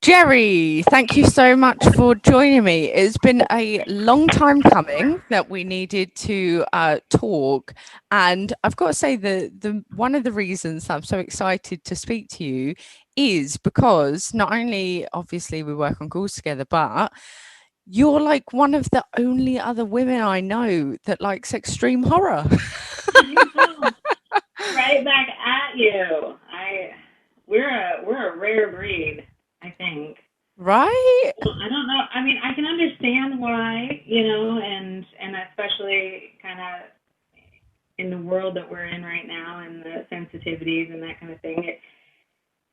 Jerry, thank you so much for joining me. It's been a long time coming that we needed to talk, and I've got to say the one of the reasons I'm so excited to speak to you is because not only obviously we work on calls together, but you're like one of the only other women I know that likes extreme horror. Right back at you. We're a rare breed, I think. Right? I don't know. I mean, I can understand why, and especially kind of in the world that we're in right now and the sensitivities and that kind of thing. It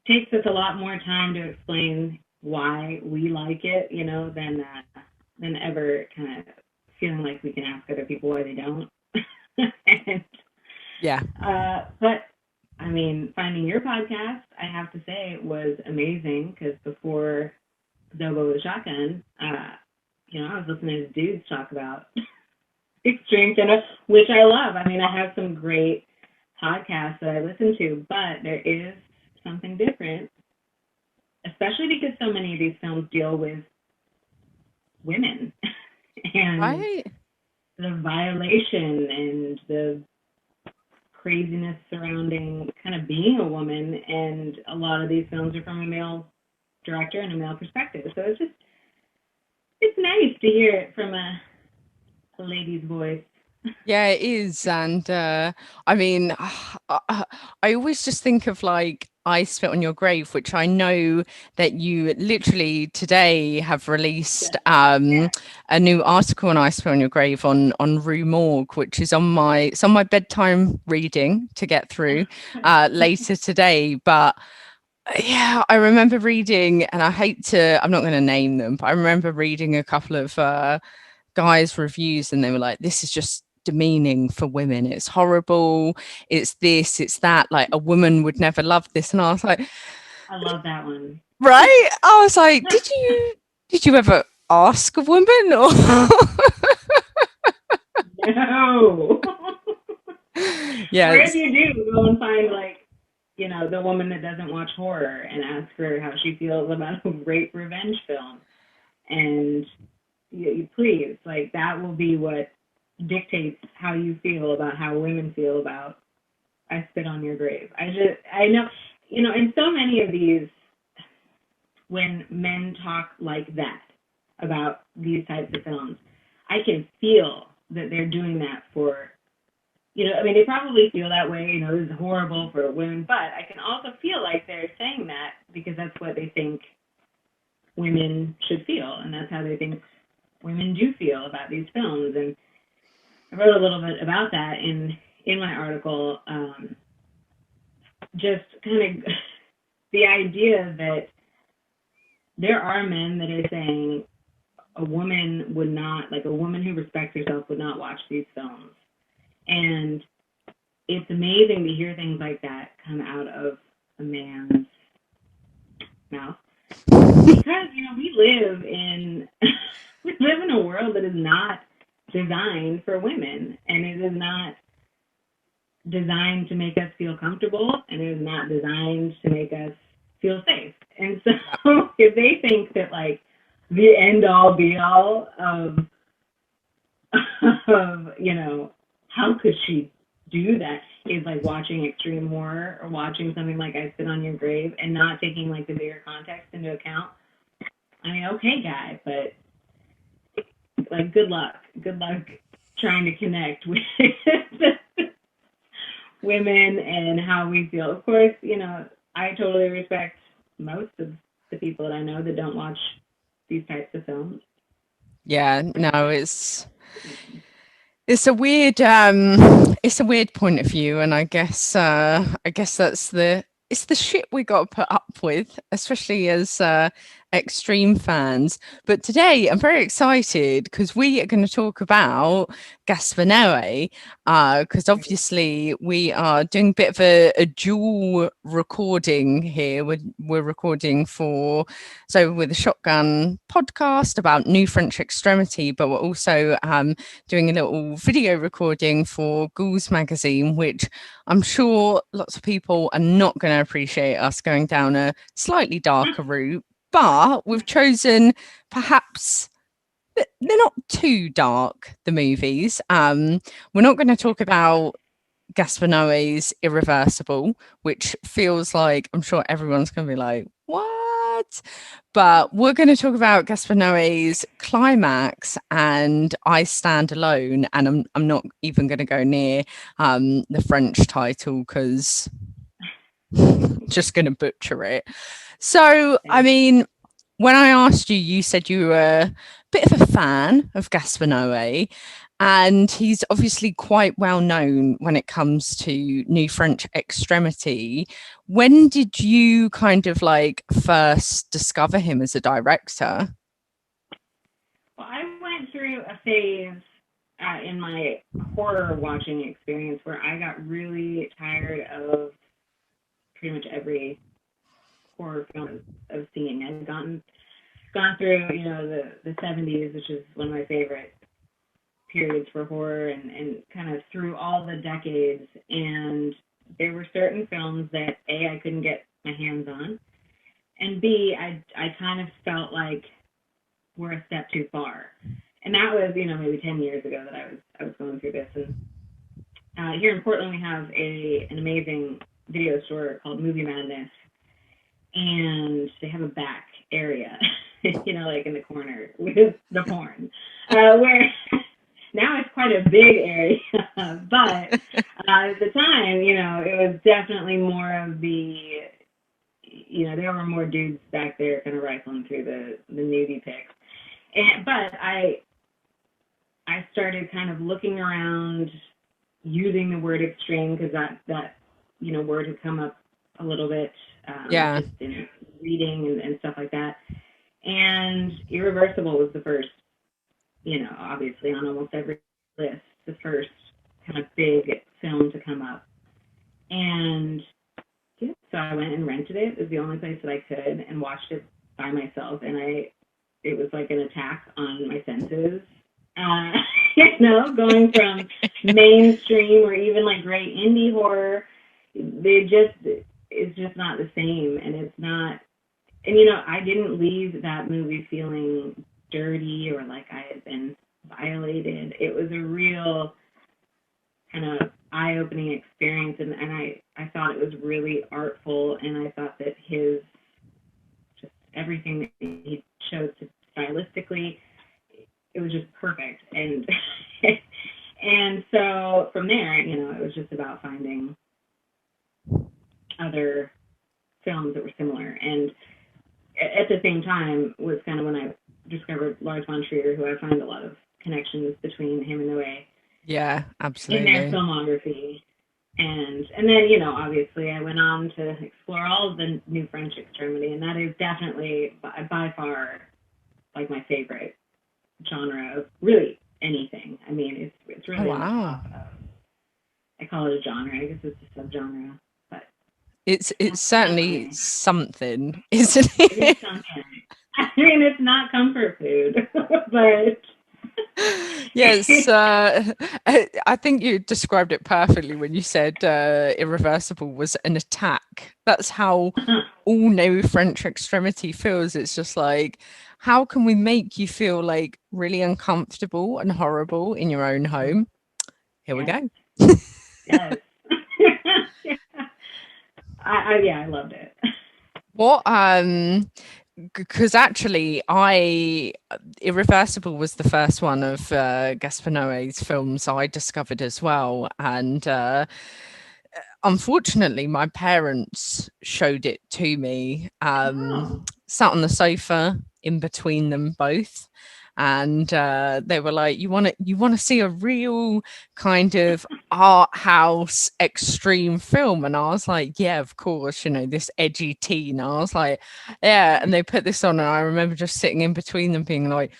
takes us a lot more time to explain why we like it, than ever kind of feeling like we can ask other people why they don't. and Yeah. But I mean, finding your podcast, I have to say, was amazing because before Zobo the Shotgun, I was listening to dudes talk about extreme cinema, which I love. I mean, I have some great podcasts that I listen to, but there is something different, especially because so many of these films deal with women and Right? the violation and the craziness surrounding kind of being a woman, and a lot of these films are from a male director and a male perspective. So it's nice to hear it from a lady's voice. Yeah, it is. And I mean, I always just think of like I Spit on Your Grave, which I know that you literally today have released a new article on I Spit on Your Grave on Rue Morgue, which is it's on my bedtime reading to get through later today. But yeah, I remember reading, and I'm not going to name them, but I remember reading a couple of guys' reviews, and they were like, this is just demeaning for women. It's horrible. It's this, it's that. Like, a woman would never love this. And I was like, I love that one. right? I was like, did you ever ask a woman? Or No. yeah, Or if you do, go and find the woman that doesn't watch horror and ask her how she feels about a rape revenge film. And you please, like, that will be what dictates how you feel about how women feel about I Spit on Your Grave. I know, in so many of these, when men talk like that about these types of films, I can feel that they're doing that for, I mean, they probably feel that way, this is horrible for women, but I can also feel like they're saying that because that's what they think women should feel, and that's how they think women do feel about these films. And I wrote a little bit about that in my article. Just kind of the idea that there are men that are saying a woman would not, like a woman who respects herself would not watch these films. And it's amazing to hear things like that come out of a man's mouth because we live in we live in a world that is not designed for women, and it is not designed to make us feel comfortable, and it is not designed to make us feel safe. And so if they think that like the end all be all of how could she do that is like watching extreme horror or watching something like I Spit on Your Grave and not taking like the bigger context into account. I mean, okay, guy, but like, good luck. Good luck trying to connect with women and how we feel. Of course, I totally respect most of the people that I know that don't watch these types of films. yeah, no, it's a weird point of view, and I guess it's the shit we got to put up with, especially as extreme fans. But today I'm very excited because we are going to talk about Gaspar, because obviously we are doing a bit of a dual recording here. We're recording with a shotgun podcast about New French Extremity, but we're also doing a little video recording for Ghouls magazine, which I'm sure lots of people are not going to appreciate us going down a slightly darker route. but we've chosen perhaps they're not too dark, the movies. We're not going to talk about Gaspar Noé's Irreversible, which feels like I'm sure everyone's going to be like, what? But we're going to talk about Gaspar Noé's Climax and I Stand Alone. And I'm not even going to go near the French title because just going to butcher it. So, I mean, when I asked you, you said you were a bit of a fan of Gaspar Noé, and he's obviously quite well known when it comes to New French Extremity. When did you kind of like first discover him as a director? Well, I went through a phase in my horror watching experience where I got really tired of pretty much every horror film I've seen. I've gone through, the 70s, which is one of my favorite periods for horror, and kind of through all the decades. And there were certain films that I couldn't get my hands on, and B, I kind of felt like were a step too far. And that was, maybe 10 years ago that I was going through this. And here in Portland, we have an amazing video store called Movie Madness, and they have a back area, like in the corner with the porn, where now it's quite a big area, but at the time, it was definitely more of the, there were more dudes back there kind of rifling through the nudie pics. But I started kind of looking around, using the word extreme because that word had come up a little bit, just in reading and stuff like that. And Irreversible was the first, obviously on almost every list, the first kind of big film to come up. And yeah, so I went and rented it. It was the only place that I could, and watched it by myself. And it was like an attack on my senses. Going from mainstream or even like great indie horror, it's just not the same. And it's not, and I didn't leave that movie feeling dirty or like I had been violated. It was a real kind of eye-opening experience, and I thought it was really artful, and I thought that his just everything that he chose to stylistically, it was just perfect. And and so from there, it was just about finding other films that were similar. And at the same time was kind of when I discovered Lars von Trier, who I find a lot of connections between him and Noé. Yeah, absolutely. In their filmography. And then, obviously I went on to explore all of the New French Extremity, and that is definitely by far like my favorite genre of really anything. I mean, it's really on the top of, I call it a genre. I guess it's a subgenre, but it's certainly something, isn't it? It is something. I mean, it's not comfort food, but yes, I think you described it perfectly when you said Irreversible was an attack. That's how all New French Extremity feels. It's just like, how can we make you feel like really uncomfortable and horrible in your own home? Here we go. Yes. I loved it. What because actually Irreversible was the first one of Gaspar Noé's films I discovered as well, and unfortunately my parents showed it to me, sat on the sofa in between them both, and they were like, you want to see a real kind of art house extreme film? And I was like, yeah, of course, this edgy teen. I was like, yeah. And they put this on, and I remember just sitting in between them being like,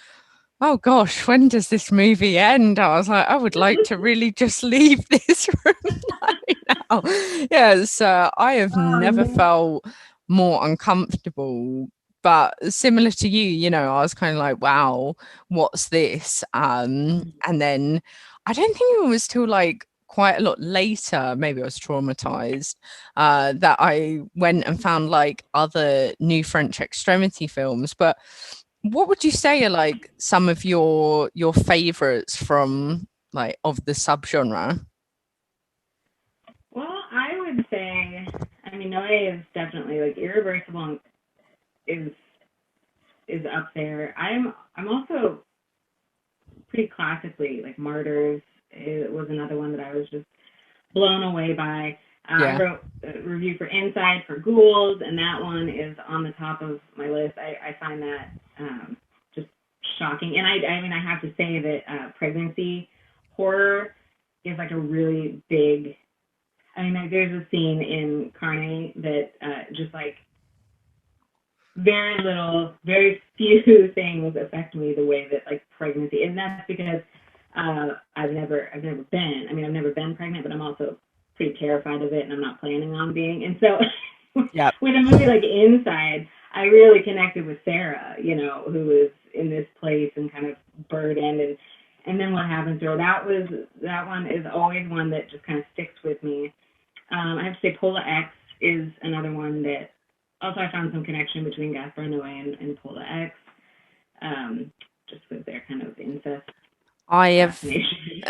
oh gosh, when does this movie end? I was like, I would like to really just leave this room right now. Yeah, so I have never felt more uncomfortable. But similar to you, I was kind of like, wow, what's this? And then I don't think it was till like quite a lot later, maybe I was traumatized, that I went and found like other new French extremity films. But what would you say are like some of your favorites from like of the subgenre? Well, I would say, I mean, Noé is definitely like Irreversible is is up there. I'm also pretty classically like Martyrs. It was another one that I was just blown away by. I Yeah. wrote a review for Inside for Ghouls, and that one is on the top of my list. I find that just shocking. And I mean, I have to say that pregnancy horror is like a really big. I mean, there's a scene in Carne that just like very few things affect me the way that like pregnancy, and that's because I've never been. I mean, I've never been pregnant, but I'm also pretty terrified of it, and I'm not planning on being. And so, Yeah. with a movie like Inside, I really connected with Sarah, who is in this place and kind of burdened, and then what happens to her. That one is always one that just kind of sticks with me. I have to say, Pola X is another one that also I found some connection between Gaspar Noé and Pola X, just with their kind of incest I have fascination.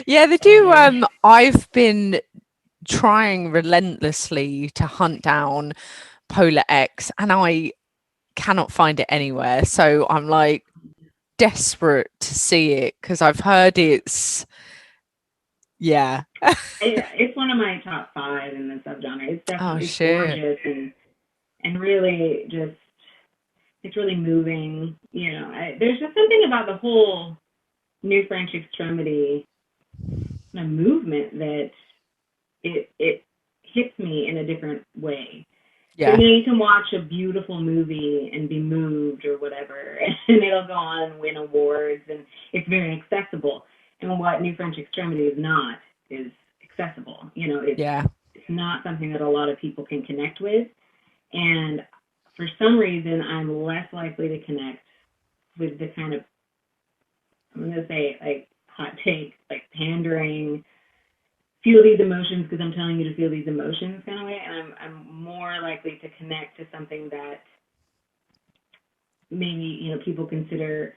yeah, they Oh do. dear. I've been trying relentlessly to hunt down Polar X, and I cannot find it anywhere. So I'm like desperate to see it because I've heard it's yeah. It's one of my top five in the subgenre. Oh It's shit. gorgeous and really just it's really moving. There's just something about the whole New French Extremity kind of movement that it hits me in a different way. So, Yeah. you can watch a beautiful movie and be moved or whatever, and it'll go on and win awards, and it's very accessible. And what New French Extremity is not is accessible. Yeah. It's not something that a lot of people can connect with, and for some reason, I'm less likely to connect with the kind of, I'm gonna say like hot take, like pandering, feel these emotions because I'm telling you to feel these emotions kind of way, and I'm more likely to connect to something that maybe people consider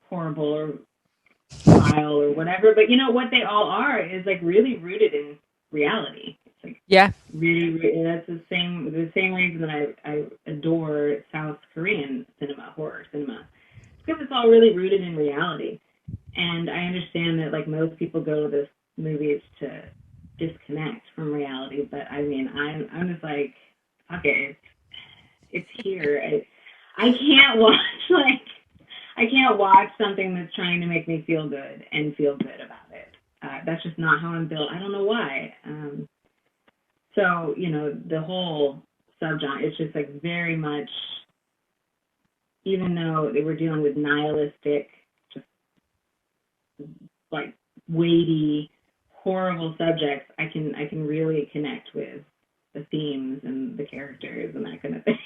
horrible or vile or whatever, but what they all are is like really rooted in reality. It's like Yeah. really, that's the same reason that I adore South Korean cinema, horror cinema, because it's all really rooted in reality. And I understand that like most people go to this movies to disconnect from reality, but I mean I'm just like, okay, it's here. I can't watch like I can't watch something that's trying to make me feel good and feel good about it. That's just not how I'm built. I don't know why. So the whole subgenre, it's just like very much, even though they were dealing with nihilistic, just like weighty, horrible subjects, I can really connect with the themes and the characters and that kind of thing.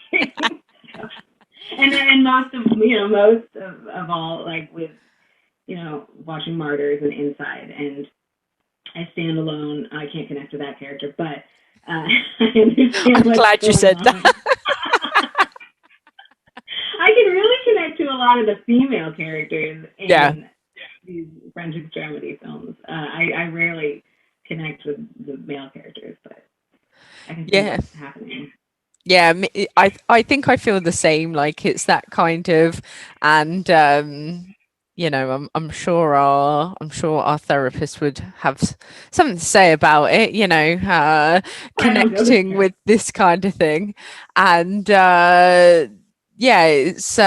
So, and most of all, like with watching Martyrs and Inside, and I stand alone. I can't connect with that character, but I understand I'm what's glad you going said that. on. I can really connect to a lot of the female characters Yeah. in these French extremity films. I rarely connect with the male characters, but I can see Yeah. what's happening. Yeah, I think I feel the same. Like it's that kind of, and I'm sure our therapist would have something to say about it. I don't go Connecting there. with this kind of thing, and yeah, it's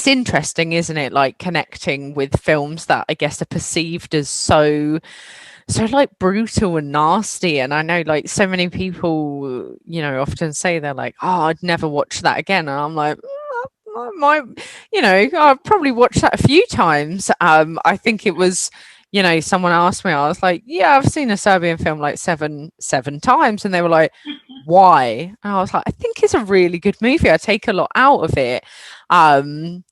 interesting, isn't it? Like connecting with films that I guess are perceived as so like brutal and nasty. And I know like so many people often say they're like, oh, I'd never watch that again, and I'm like, I might, I've probably watched that a few times. I think it was someone asked me, I was like, yeah, I've seen a Serbian film like seven times, and they were like, why? And I was like, I think it's a really good movie, I take a lot out of it.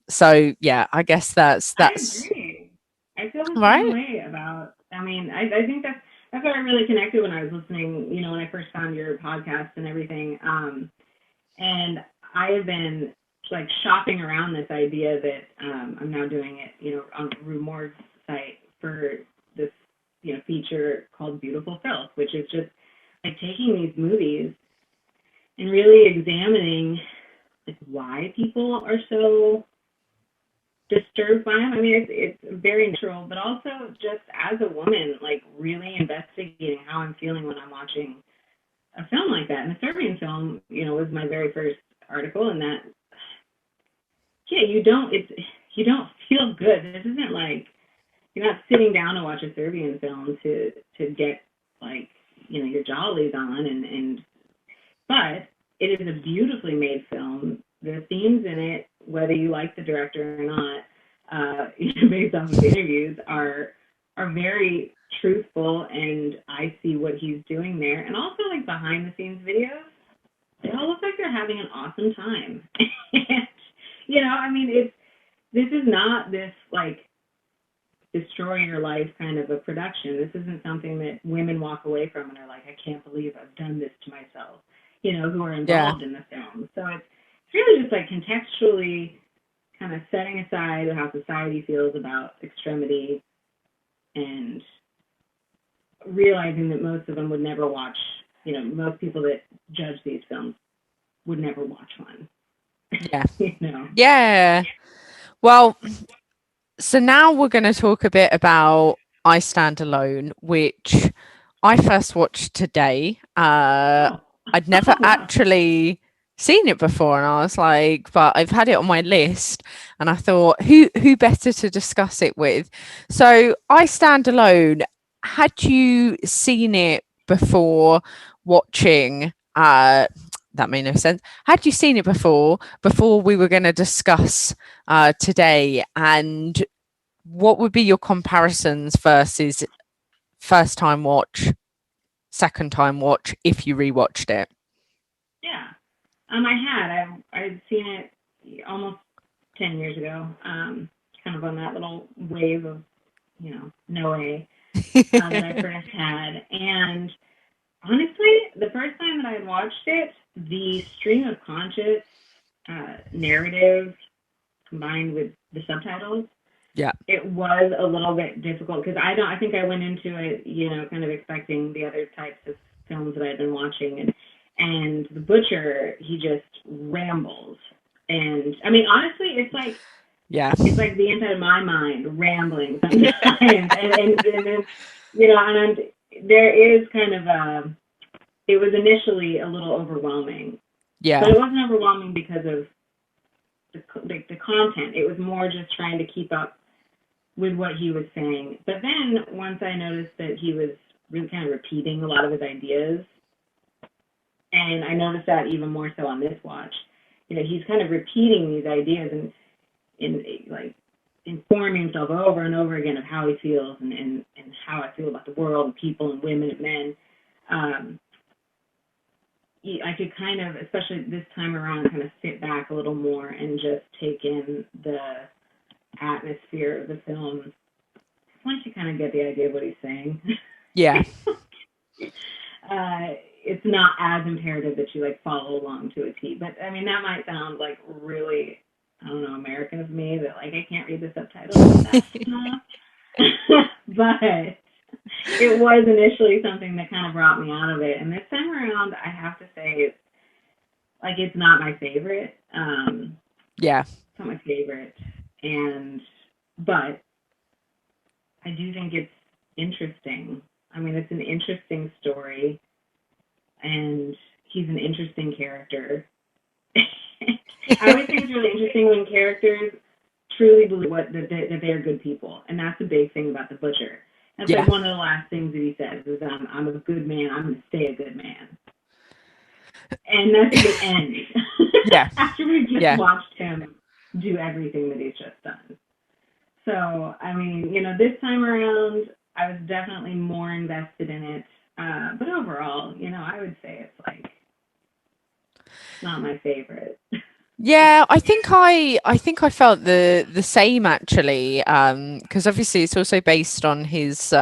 So yeah, I guess that's I that's agree. I I feel the same Right? way about. I mean, I think that's what I really connected when I was listening. You know, when I first found your podcast and everything. And I have been like shopping around this idea that I'm now doing it, you know, on Rue Moore's site for this, you know, feature called Beautiful Filth, which is just like taking these movies and really examining like why people are so disturbed by them. I mean, it's very natural, but also just as a woman, like really investigating how I'm feeling when I'm watching a film like that. And the Serbian film, you know, was my very first article, and that, yeah, you don't feel good. This isn't like you're not sitting down to watch a Serbian film to get like, you know, your jollies on, and but it is a beautifully made film. The themes in it, whether you like the director or not, based off of the interviews, are very truthful, and I see what he's doing there. And also, like behind the scenes videos, they all look like they're having an awesome time. And, you know, I mean, this is not this like destroy your life kind of a production. This isn't something that women walk away from and are like, I can't believe I've done this to myself, you know, who are Yeah. involved in the film. So it's really just like contextually kind of setting aside how society feels about extremity and realizing that most of them would never watch, you know, most people that judge these films would never watch one, Yeah. you know. Yeah. Well, so now we're going to talk a bit about I Stand Alone, which I first watched today. Oh, I'd never oh wow. actually seen it before, and I was like, but I've had it on my list, and I thought, who better to discuss it with? So I Stand Alone. Had you seen it before watching? That made no sense. Had you seen it before we were going to discuss today, and what would be your comparisons versus first time watch, second time watch if you rewatched it? Yeah. I had. I'd seen it almost 10 years ago. Kind of on that little wave of, you know, Noe that I first had. And honestly, the first time that I had watched it, the stream of conscious narrative combined with the subtitles, Yeah. it was a little bit difficult because I think I went into it, you know, kind of expecting the other types of films that I'd been watching, and the butcher, he just rambles. And I mean, honestly, Yeah. it's like the inside of my mind rambling sometimes, and then, you know, and there is kind of a. It was initially a little overwhelming, but Yeah. it wasn't overwhelming because of the content. It was more just trying to keep up with what he was saying. But then once I noticed that he was really kind of repeating a lot of his ideas, and I noticed that even more so on this watch, you know, he's kind of repeating these ideas and in like informing himself over and over again of how he feels and how I feel about the world and people and women and men. Um, I could kind of, especially this time around, kind of sit back a little more and just take in the atmosphere of the film once you kind of get the idea of what he's saying. Yeah. It's not as imperative that you like follow along to a T. But I mean, that might sound like really, I don't know, American of me that like I can't read the subtitles fast enough. But it was initially something that kind of brought me out of it. And this time around, I have to say, like it's not my favorite. Yeah. It's not my favorite, and but I do think it's interesting. I mean, it's an interesting story, and he's an interesting character. I always think it's really interesting when characters truly believe that they're good people, and that's the big thing about the butcher. That's Yeah. like one of the last things that he says is, "I'm a good man. I'm going to stay a good man," and that's the end. Yeah. After we've just Yeah. watched him do everything that he's just done. So, I mean, you know, this time around, I was definitely more invested in it. But overall, you know, I would say it's like not my favorite. Yeah, I think I felt the same actually, because obviously it's also based on his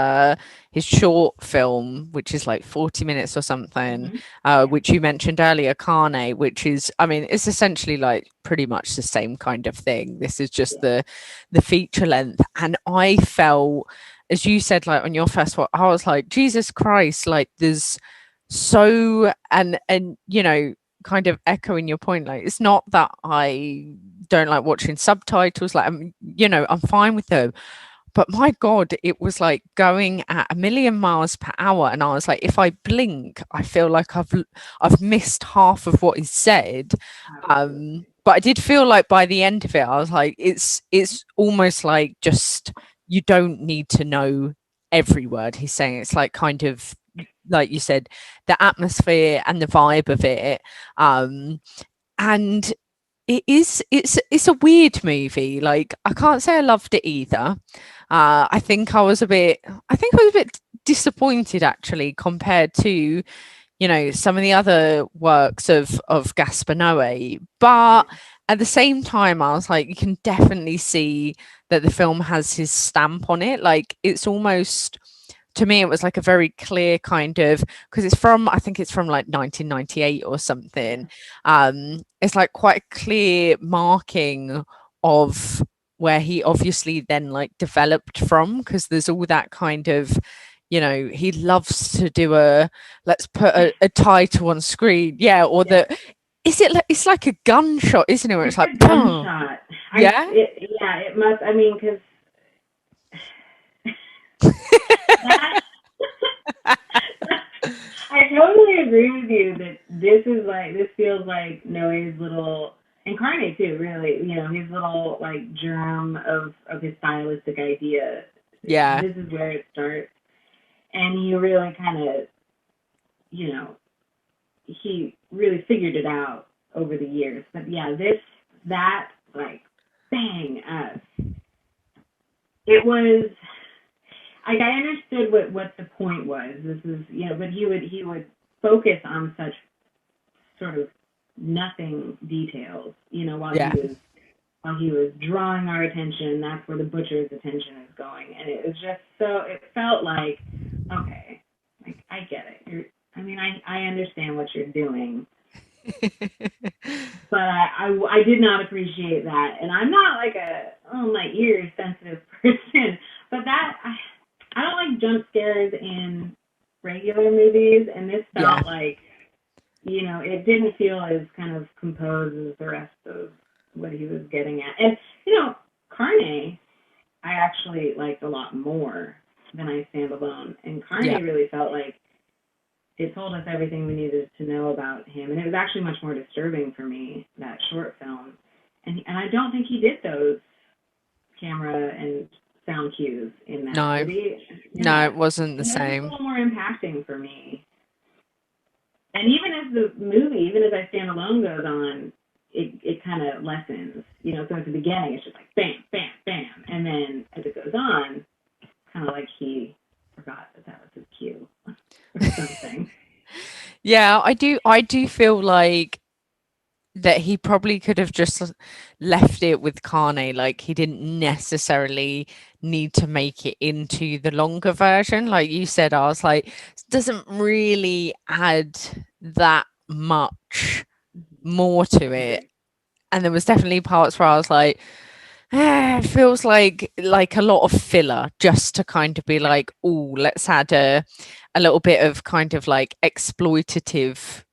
short film, which is like 40 minutes or something, Hmm. Yeah. which you mentioned earlier, Carne, which is, I mean, it's essentially like pretty much the same kind of thing. This is just Yeah. the feature length, and I felt, as you said, like on your first one, I was like, Jesus Christ, like there's so and you know, kind of echoing your point, like it's not that I don't like watching subtitles, like I'm, you know, I'm fine with them, but my god, it was like going at a million miles per hour, and I was like, if I blink I feel like I've missed half of what he said. Absolutely. But I did feel like by the end of it I was like, it's almost like just you don't need to know every word he's saying. It's like kind of like you said, the atmosphere and the vibe of it. And it's a weird movie. Like I can't say I loved it either. I think I think I was a bit disappointed actually compared to, you know, some of the other works of Gaspar Noé. But Yeah. at the same time, I was like, you can definitely see that the film has his stamp on it. Like it's almost, to me, it was like a very clear kind of, because it's from, I think it's from like 1998 or something. Yeah. It's like quite a clear marking of where he obviously then like developed from, because there's all that kind of, you know, he loves to do a, let's put a title on screen, yeah, or Yeah. the, is it like, it's like a gunshot, isn't it, where it's It's like a boom. gunshot. Yeah. Yeah, it must. I mean, because that I totally agree with you that this feels like Noe's little incarnate too, really, you know, his little like germ of his stylistic idea. Yeah. This is where it starts. And he really kind of, you know, he really figured it out over the years. But yeah, that like bang, it was like I understood what the point was. This is, you know, but he would focus on such sort of nothing details, you know, Yeah. while he was drawing our attention. That's where the butcher's attention is going, and it was just so. It felt like, okay, like I get it. I mean, I understand what you're doing, but I did not appreciate that, and I'm not like a oh my ears sensitive person, but I don't like jump scares in regular movies, and this Yeah. felt like, you know, it didn't feel as kind of composed as the rest of what he was getting at. And, you know, Carne, I actually liked a lot more than I Stand Alone. And Yeah. Carne really felt like it told us everything we needed to know about him. And it was actually much more disturbing for me, that short film. And I don't think he did those camera and sound cues in that, No. did he? No, it No. wasn't the And it was a same. little more impacting for me. And even as the movie, even as I Stand Alone goes on, it kind of lessens. You know, so at the beginning it's just like bam, bam, bam, and then as it goes on, kind of like he forgot that was his cue or something. Yeah, I do feel like that he probably could have just left it with Carne. Like he didn't necessarily need to make it into the longer version. Like you said, I was like, it doesn't really add that much more to I it. agree. And there was definitely parts where I was like, it feels like a lot of filler just to kind of be Yeah, like, oh, let's add a little bit of kind of like exploitative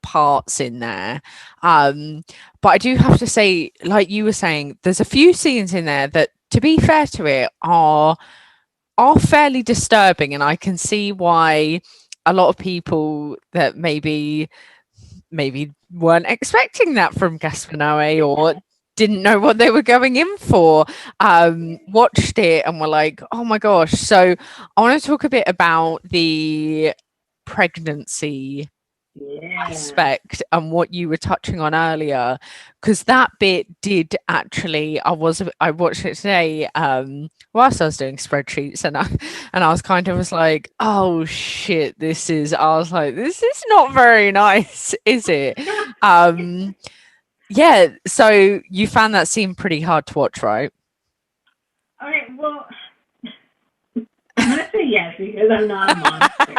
parts in there. Um, but I do have to say, like you were saying, there's a few scenes in there that, to be fair to it, are fairly disturbing, and I can see why a lot of people that maybe weren't expecting that from Gaspar Noé, or didn't know what they were going in for, watched it and were like, oh my gosh. So I want to talk a bit about the pregnancy yeah, aspect and what you were touching on earlier, because that bit did actually, I watched it today, whilst I was doing spreadsheets, and I was kind of was like, oh shit, I was like, this is not very nice, is it? um Yeah, so you found that scene pretty hard to watch, right? Okay, well, I'm gonna say yes because I'm not a monster.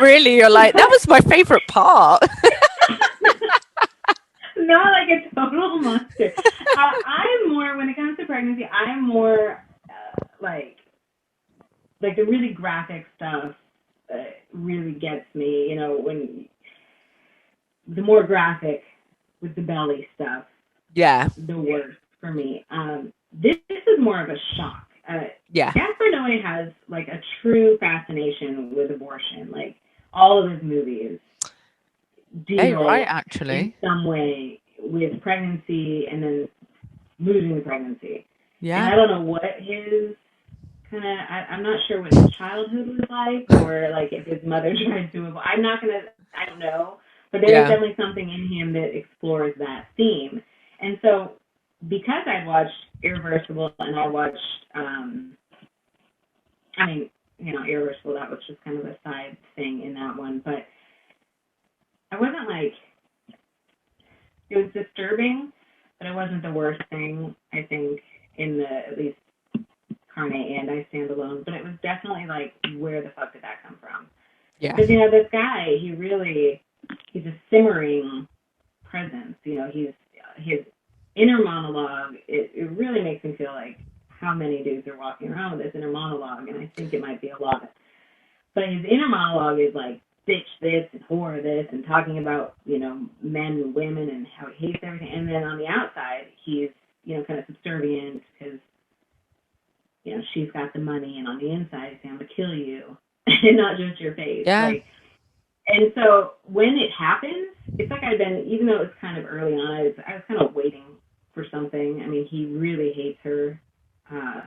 Really, you're like, that was my favorite part. Not like a total monster. I'm more when it comes to pregnancy. I'm more like the really graphic stuff really gets me. You know, when the more graphic with the belly stuff, Yeah, the worse for me. This is more of a shock. yeah. Gaspar Noé has like a true fascination with abortion. Like all of his movies Hey, right, deal in actually. some way with pregnancy and then losing the pregnancy. And Yeah, I don't know what his I'm not sure what his childhood was like or like if his mother tried to avoid. I don't know. But there is yeah. definitely something in him that explores that theme. And so because I watched Irreversible and I watched, I mean, you know, Irreversible, that was just kind of a side thing in that one. But I wasn't like, it was disturbing, but it wasn't the worst thing, I think, in the, at least Carne and I Stand Alone. But it was definitely like, where the fuck did that come from? Yeah. Because, you know, this guy, he's a simmering presence. You know, his inner monologue. It really makes me feel like how many dudes are walking around with this inner monologue, and I think it might be a lot. But his inner monologue is like bitch this and whore this and talking about men and women and how he hates everything. And then on the outside, he's kind of subservient because she's got the money, and on the inside, he's saying I'm gonna kill you, and not just your face, Yeah. like. And so when it happens, it's like I've been, even though it was kind of early on, I was kind of waiting for something. I mean, he really hates her, uh,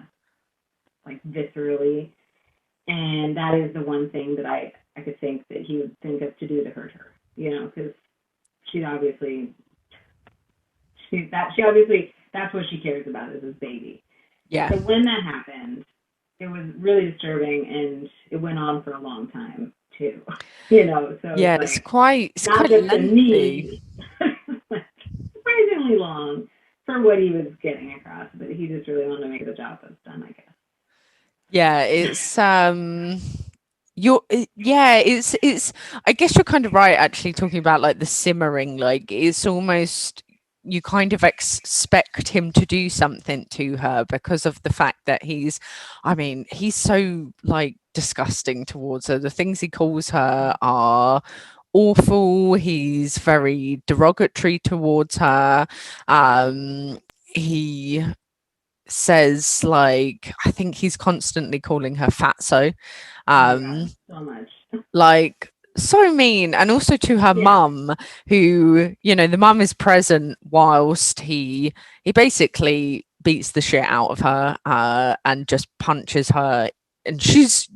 like viscerally, and that is the one thing that I could think that he would think of to do to hurt her, because she obviously she obviously that's what she cares about is his baby. Yeah. So when that happened, it was really disturbing, and it went on for a long time too. So Yeah, it's it's like quite not just to lengthy. me, surprisingly long for what he was getting across, but he just really wanted to make the job was done, I guess. Yeah, yeah, it's I guess you're kind of right actually talking about like the simmering, like it's almost you kind of expect him to do something to her because of the fact that I mean, he's so like disgusting towards her. The things he calls her are awful. He's very derogatory towards her. He says like I think he's constantly calling her fatso. Oh my god, Um so much. like so mean, and also to her Yeah, mum, who the mum is present whilst he basically beats the shit out of her and just punches her, and she's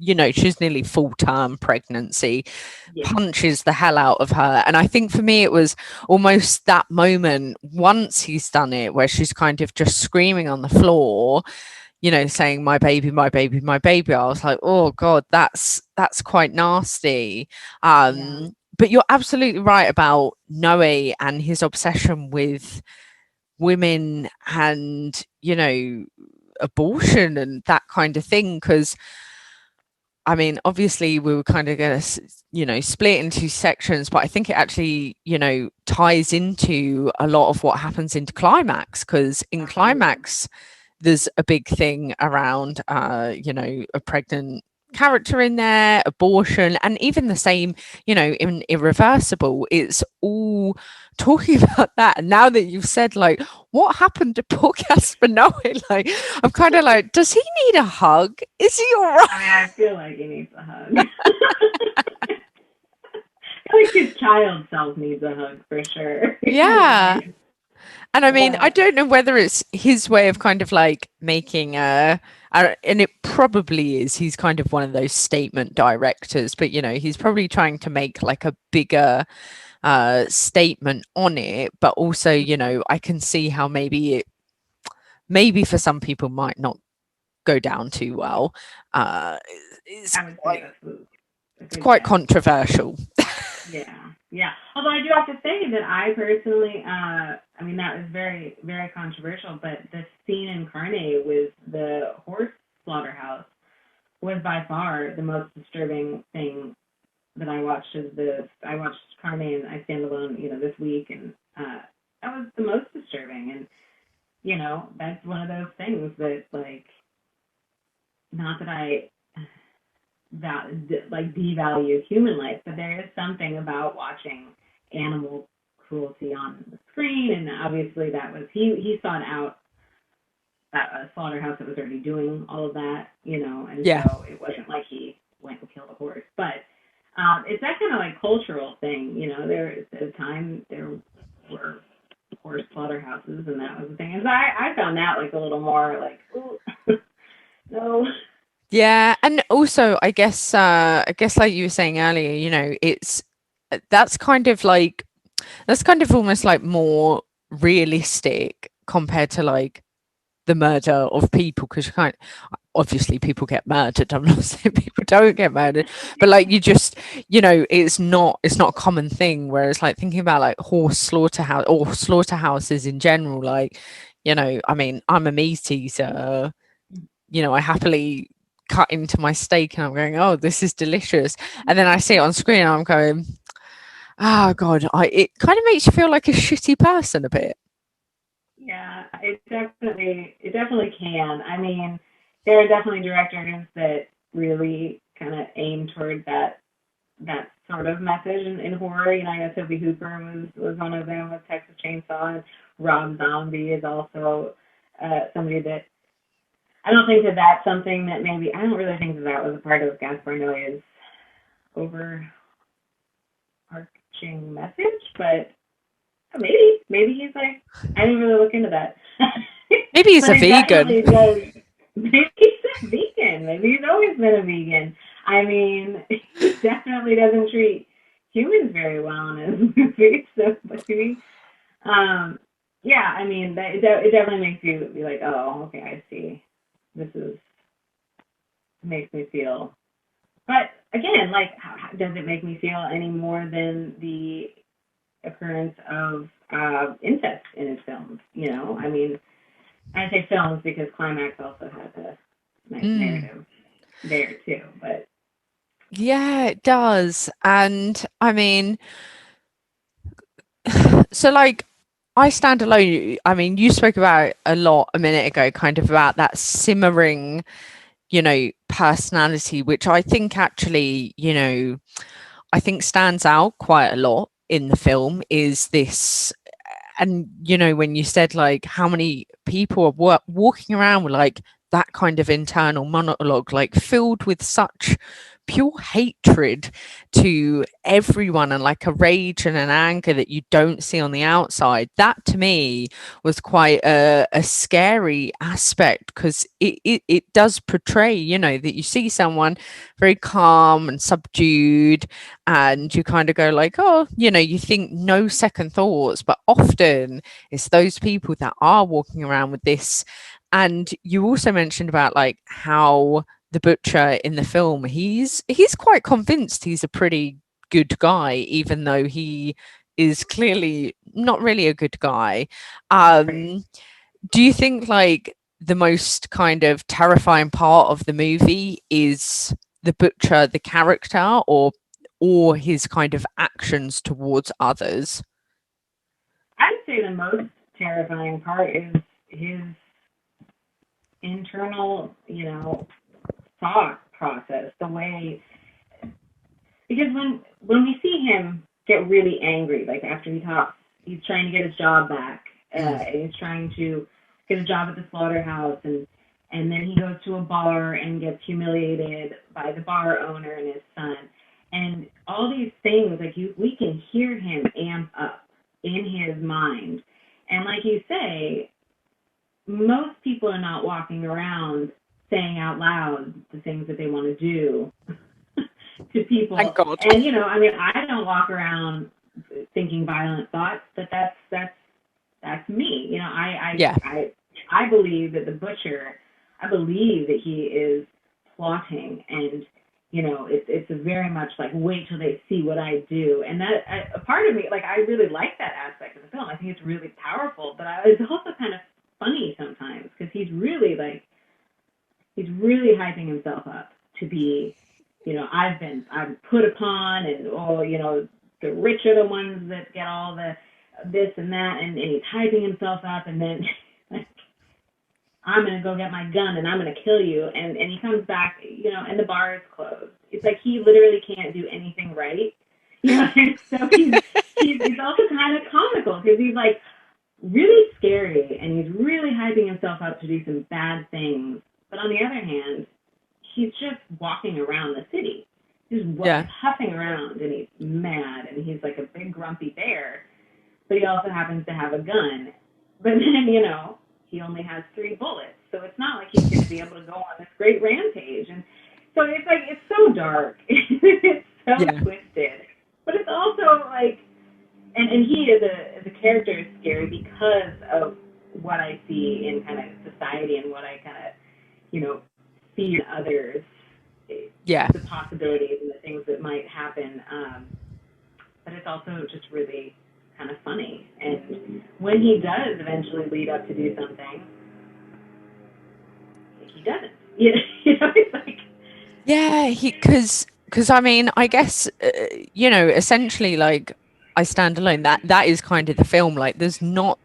nearly full term pregnancy, yeah, punches the hell out of her. And I think for me, it was almost that moment once he's done it where she's kind of just screaming on the floor, saying my baby, my baby, my baby. I was like, oh God, that's quite nasty. yeah, But you're absolutely right about Noe and his obsession with women and, abortion and that kind of thing. Because I mean, obviously, we were kind of going to, split into sections, but I think it actually, ties into a lot of what happens into Climax. Because in absolutely. Climax, there's a big thing around, a pregnant character in there, abortion, and even the same, in Irreversible. It's all talking about that. And now that you've said, like, what happened to poor Gaspar Noé? Like, I'm kind of like, does he need a hug? Is he all right? I mean, I feel like he needs a hug. I feel like his child self needs a hug for sure. Yeah. And I mean, I But don't know whether it's his way of kind of like making and it probably is. He's kind of one of those statement directors, but he's probably trying to make like a bigger statement on it. But also, I can see how maybe for some people might not go down too well. Uh, it's I would say quite that's a it's good quite guess. controversial. Yeah, yeah. Although I do have to say that I personally, I mean, that was very, very controversial, but the scene in Carne with the horse slaughterhouse was by far the most disturbing thing that I watched. I watched Carne and I Stand Alone, this week, and that was the most disturbing. And that's one of those things that, like, not that I that like devalue human life, but there is something about watching animal cruelty on the screen, and obviously that was he sought out a slaughterhouse that was already doing all of that, and Yeah. so it wasn't like he went and killed a horse, but it's that kind of like cultural thing, There at the time there were horse slaughterhouses, and that was the thing, and so I found that like a little more like, ooh, no. Yeah, and also I guess like you were saying earlier, it's that's kind of like that's kind of almost like more realistic compared to like the murder of people because you can't obviously people get murdered. I'm not saying people don't get murdered, but like it's not a common thing. Whereas like thinking about like horse slaughterhouse or slaughterhouses in general, like, I mean, I'm a meat eater, I happily cut into my steak and I'm going, oh, this is delicious. And then I see it on screen and I'm going, oh God, it kind of makes you feel like a shitty person a bit. Yeah, it definitely can. I mean, there are definitely directors that really kind of aim toward that sort of message in horror. I guess Toby Hooper was one of them with Texas Chainsaw, and Rob Zombie is also somebody that I don't think that that's something that maybe I don't really think that that was a part of Gaspar Noé's overarching message, but maybe he's like, I didn't really look into that. Maybe he's But a it vegan. definitely does. Maybe he's a vegan. Maybe he's always been a vegan. I mean, he definitely doesn't treat humans very well in his movies. So maybe, um, yeah. I mean, it definitely makes you be like, oh, okay, I see. This is makes me feel. But again, like, how does it make me feel any more than the occurrence of incest in his films? I mean, I say films because Climax also has a nice Mm. narrative there too. But Yeah, it does. And I mean, so like I stand alone. I mean, you spoke about a lot a minute ago, kind of about that simmering, personality, which I think actually, I think stands out quite a lot in the film is this. And when you said like how many people are walking around with like that kind of internal monologue, like filled with such pure hatred to everyone and like a rage and an anger that you don't see on the outside, that to me was quite a scary aspect because it does portray, that you see someone very calm and subdued and you kind of go like, oh, you think no second thoughts, but often it's those people that are walking around with this. And you also mentioned about like how the butcher in the film, he's quite convinced he's a pretty good guy, even though he is clearly not really a good guy. right. um do you think like the most kind of terrifying part of the movie is the butcher, the character, or his kind of actions towards others? I'd say the most terrifying part is his internal, thought process, the way because when we see him get really angry, like after he talks, he's trying to get his job back. Mm. He's trying to get a job at the slaughterhouse, and then he goes to a bar and gets humiliated by the bar owner and his son, and all these things. Like we can hear him amp up in his mind, and like you say, most people are not walking around saying out loud the things that they want to do to Thank people. God. And I mean, I don't walk around thinking violent thoughts, but that's me. Yeah. I believe that the butcher. I believe that he is plotting and it's a very much like wait till they see what I do, and a part of me, like, I really like that aspect of the film. I think it's really powerful, but it's also kind of funny sometimes because he's really hyping himself up to be, I'm put upon, and the rich are the ones that get all the this and that, and he's hyping himself up, and then like, I'm gonna go get my gun and I'm gonna kill you, and he comes back, and the bar is closed. It's like he literally can't do anything right, so he's also kind of comical because he's like really scary and he's really hyping himself up to do some bad things. But on the other hand, he's just walking around the city. He's Yeah. huffing around and he's mad and he's like a big grumpy bear. But he also happens to have a gun. But then, he only has 3 bullets. So it's not like he's going to be able to go on this great rampage. And so it's like, it's so dark. It's so Yeah. twisted. But it's also like, and he as a character is scary because of what I see in kind of society and what I kind of, see in others, Yeah. the possibilities and the things that might happen. But it's also just really kind of funny. And when he does eventually lead up to do something, he doesn't. It's like, Yeah, because I mean, I guess essentially, like, I stand alone. That is kind of the film. Like, there's not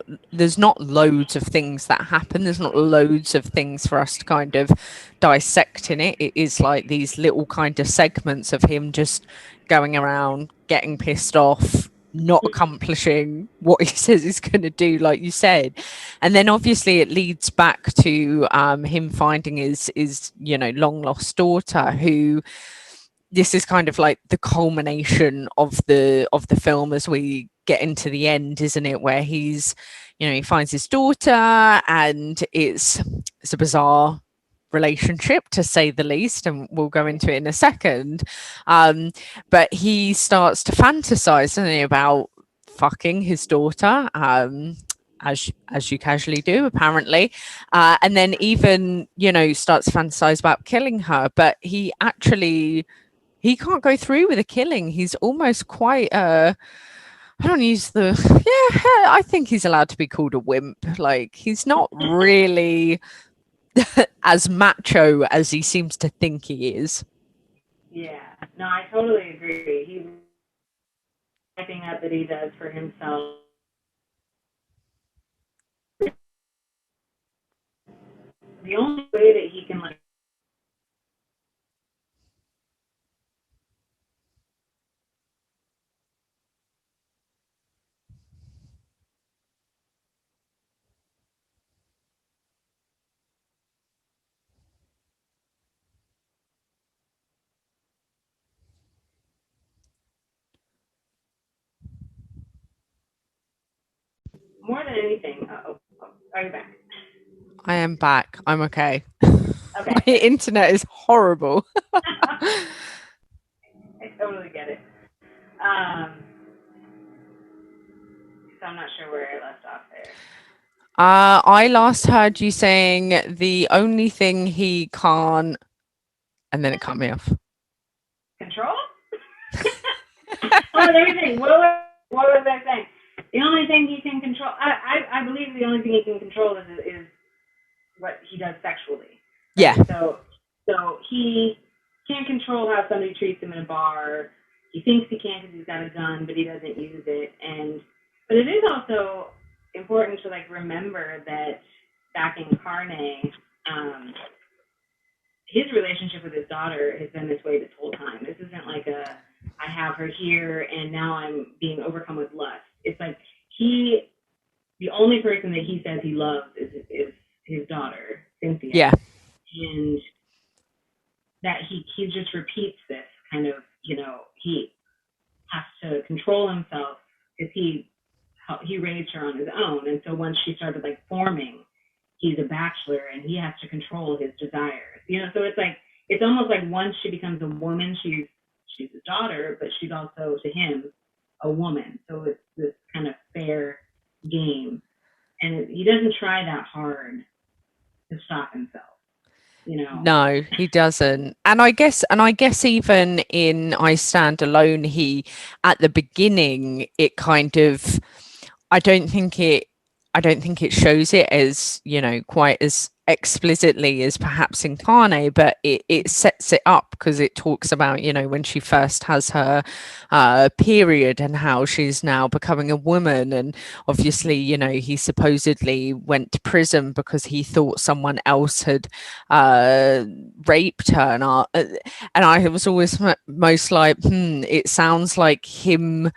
loads of things that happen. There's not loads of things for us to kind of dissect in it. It is like these little kind of segments of him just going around, getting pissed off, not accomplishing what he says he's going to do, like you said. And then obviously it leads back to him finding his long lost daughter, who this is kind of like the culmination of the film as we get into the end, isn't it, where he finds his daughter, and it's a bizarre relationship, to say the least, and we'll go into it in a second. um but he starts to fantasize, doesn't he, about fucking his daughter, as you casually do, apparently. And then even starts to fantasize about killing her, but he can't go through with the killing. He's almost quite I don't use the yeah, I think he's allowed to be called a wimp. Like, he's not really as macho as he seems to think he is. yeah. No, I totally agree. He's typing up that he does for himself. The only way that he can, like, more than anything. Are you back? I am back. I'm okay. Okay, My good. internet is horrible. I totally get it. Um, so I'm not sure where I left off there. I last heard you saying the only thing he can't, and then it cut me off. Control? Oh, let me think. What was I saying? The only thing he can control, I believe the only thing he can control is what he does sexually, Yeah, right? So he can't control how somebody treats him in a bar. He thinks he can because he's got a gun, but he doesn't use it. But it is also important to, like, remember that back in Carne, um, his relationship with his daughter has been this way this whole time. This isn't like I have her here and now I'm being overcome with lust. It's like the only person that he says he loves is his daughter, yeah, Cynthia. And that he just repeats this kind of, he has to control himself because he raised her on his own. And so once she started, like, forming, he's a bachelor and he has to control his desires. So it's like, it's almost like once she becomes a woman, she's a daughter, but she's also to him a woman. So it's this kind of fair game, and he doesn't try that hard to stop himself. you know. No, he doesn't. And I guess even in I Stand Alone, he at the beginning it kind of I don't think it I don't think it shows it as, quite as explicitly as perhaps in Carne, but it sets it up because it talks about, when she first has her period and how she's now becoming a woman. And obviously, he supposedly went to prison because he thought someone else had uh, raped her. And I was always most like, it sounds like him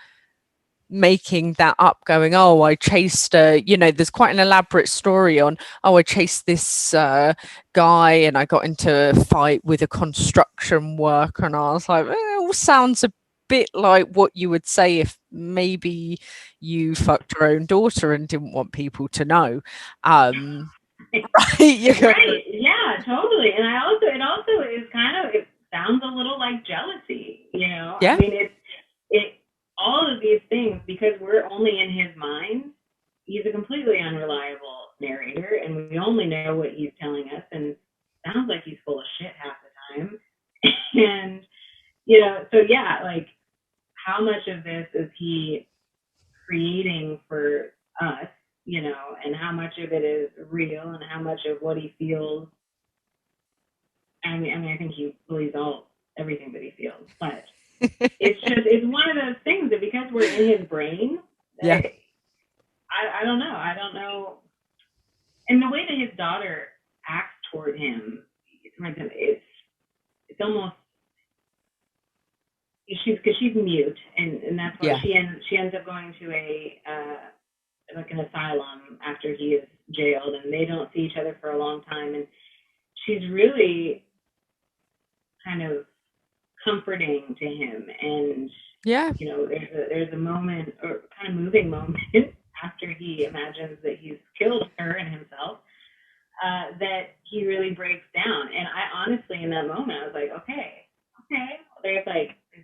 making that up, going, oh, I chased there's quite an elaborate story on, oh, I chased this guy and I got into a fight with a construction worker. And I was like, it all sounds a bit like what you would say if maybe you fucked your own daughter and didn't want people to know. Right, Right. Yeah, totally. And it also is kind of, it sounds a little like jealousy, you know? I yeah, mean, it, all of these things, because we're only in his mind, he's a completely unreliable narrator, and we only know what he's telling us, and sounds like he's full of shit half the time. And, so yeah, like, how much of this is he creating for us, and how much of it is real, and how much of what he feels. I think he believes everything that he feels, but it's one of those things that because we're in his brain, yeah, I don't know, and the way that his daughter acts toward him, it's almost, she's mute, and that's why yeah, she ends up going to a like an asylum after he is jailed, and they don't see each other for a long time, and she's really kind of comforting to him. And yeah, there's a moment, or kind of moving moment, after he imagines that he's killed her and himself, that he really breaks down. And I honestly, in that moment, I was like, okay, there's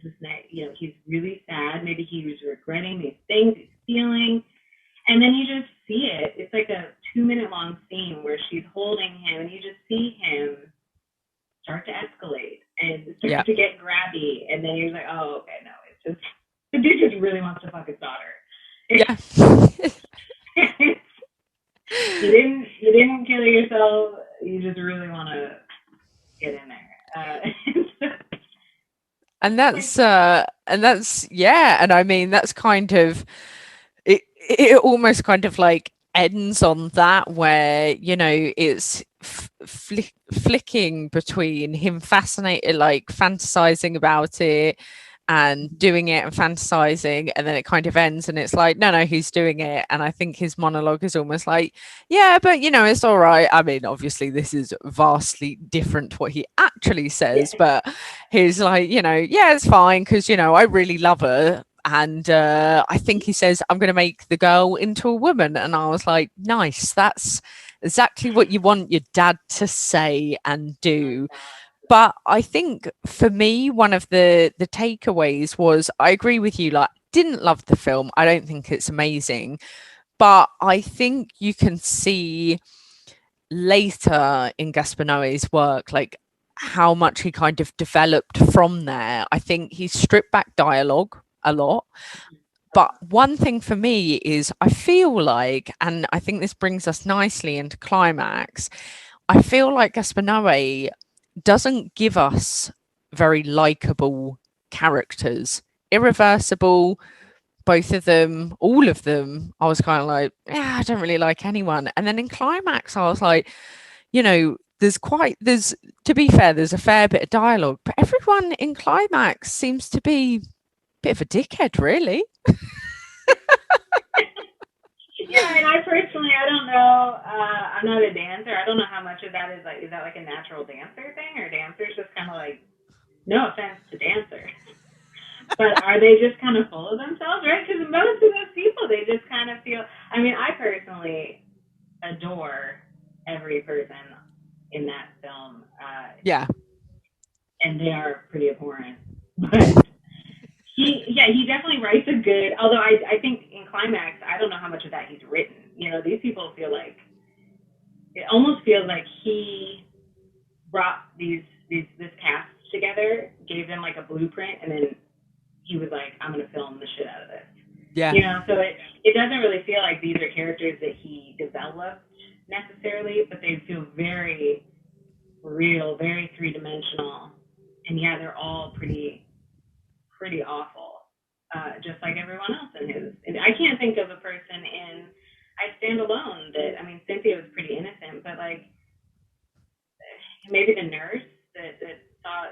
this night, he's really sad. Maybe he was regretting these things he's feeling. And then you just see it. It's like a 2-minute long scene where she's holding him, and you just see him start to escalate and yeah, start to get grabby. And then you're like, oh, okay, no, it's just, the dude just really wants to fuck his daughter. yeah. You didn't kill yourself. You just really want to get in there. And that's yeah, and I mean that's kind of it almost kind of like ends on that, where it's flicking between him fascinated, like fantasizing about it and doing it and fantasizing, and then it kind of ends and it's like, no, he's doing it. And I think his monologue is almost like, yeah, but it's all right. I mean, obviously this is vastly different to what he actually Yeah. says, but he's like, yeah, it's fine because I really love her. And I think he says, I'm going to make the girl into a woman. And I was like, nice, that's exactly what you want your dad to say and do. But I think for me, one of the takeaways was, I agree with you, like, didn't love the film. I don't think it's amazing, but I think you can see later in Gaspar Noé's work, like how much he kind of developed from there. I think he stripped back dialogue a lot. But one thing for me is, I feel like, and I think this brings us nicely into Climax, I feel like Gaspar Noé doesn't give us very likable characters. Irreversible, both of them, all of them, I was kind of like, yeah, I don't really like anyone. And then in Climax, I was like, there's, to be fair, there's a fair bit of dialogue, but everyone in Climax seems to be a bit of a dickhead, really. Yeah, and I personally, I don't know. I'm not a dancer. I don't know how much of that is that like a natural dancer thing, or dancers just kind of like, no offense to dancers, but are they just kind of full of themselves, right? Because most of those people, they just kind of feel. I mean, I personally adore every person in that film, Yeah, and they are pretty abhorrent. But he definitely writes a good. Although I think in Climax, I don't know how much of that he's written. These people feel like, it almost feels like he brought this cast together, gave them like a blueprint, and then he was like, I'm gonna film the shit out of this. Yeah. You know, so it doesn't really feel like these are characters that he developed necessarily, but they feel very real, very three dimensional, and yeah, they're all pretty awful, just like everyone else in his. And I can't think of a person in I Stand Alone that I mean, Cynthia was pretty innocent, but like maybe the nurse that saw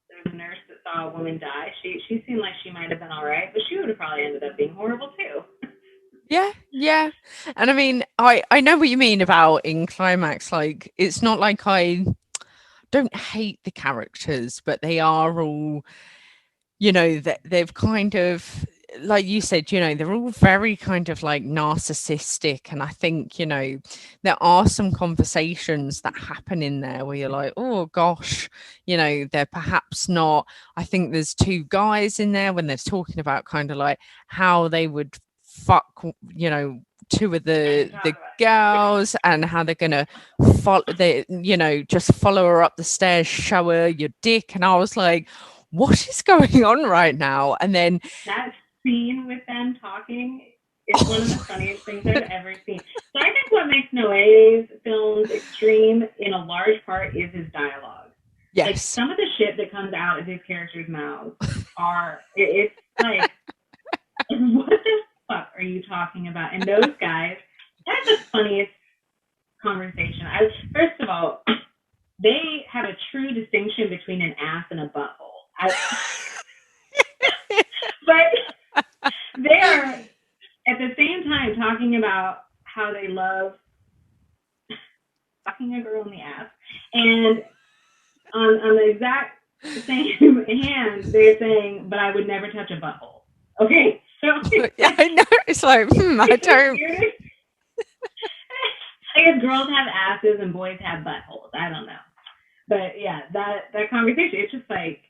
there was a nurse that saw a woman die. She seemed like she might have been all right, but she would have probably ended up being horrible too. Yeah, yeah. And I mean, I know what you mean about in Climax, like it's not like I don't hate the characters, but they are all, that they've kind of, like you said, they're all very kind of like narcissistic. And I think, there are some conversations that happen in there where you're like, oh gosh, they're perhaps not. I think there's two guys in there when they're talking about kind of like how they would fuck, two of I can the talk about girls and how they're gonna follow just follow her up the stairs, show her your dick. And I was like, what is going on right now? And then that scene with them talking is one of the oh, funniest things I've ever seen. So I think what makes Noé's films extreme in a large part is his dialogue. Like yes. some of the shit that comes out of his characters' mouths it's like what the fuck are you talking about? And those guys, that's the funniest conversation. First of all, they have a true distinction between an ass and a butthole. But they are at the same time talking about how they love fucking a girl in the ass, and on the exact same hand, they're saying, "But I would never touch a butthole." Okay, so it's Yeah, like I know. It's like, I it's the don't. weirdest. I guess girls have asses and boys have buttholes. I don't know, but yeah, that conversation, it's just like,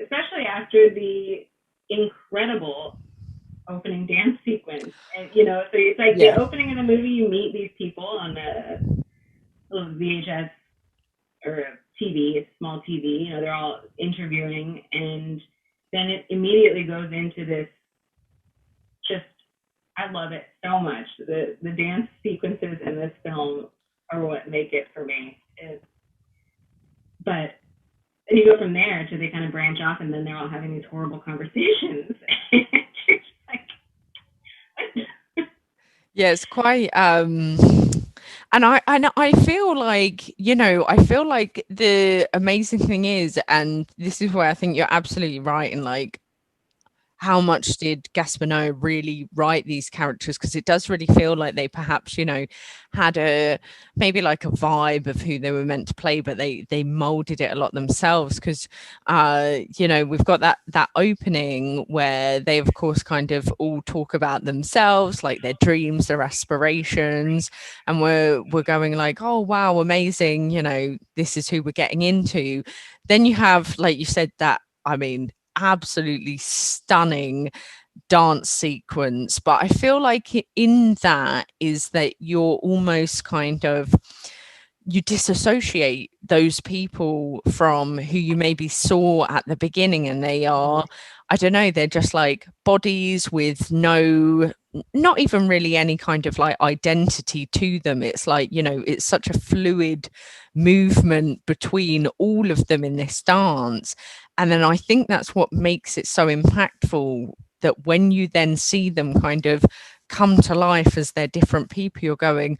especially after the incredible opening dance sequence. And so it's like the Yeah. opening of the movie, you meet these people on the little VHS or TV, it's small TV, they're all interviewing, and then it immediately goes into this just I love it so much. The dance sequences in this film are what make it for me. But then you go from there to they kind of branch off, and then they're all having these horrible conversations. It's like, Yeah, it's quite and I feel like, I feel like the amazing thing is, and this is where I think you're absolutely right in like how much did Gaspar really write these characters? Because it does really feel like they perhaps, had a maybe like a vibe of who they were meant to play, but they molded it a lot themselves. Because we've got that opening where they of course kind of all talk about themselves, like their dreams, their aspirations, and we're going like, oh wow, amazing, this is who we're getting into. Then you have, like you said, that I mean absolutely stunning dance sequence, but I feel like in that is that you're almost kind of you disassociate those people from who you maybe saw at the beginning, and they are, I don't know, they're just like bodies with no, not even really any kind of like identity to them. It's like, it's such a fluid movement between all of them in this dance. And then I think that's what makes it so impactful, that when you then see them kind of come to life as they're different people, you're going,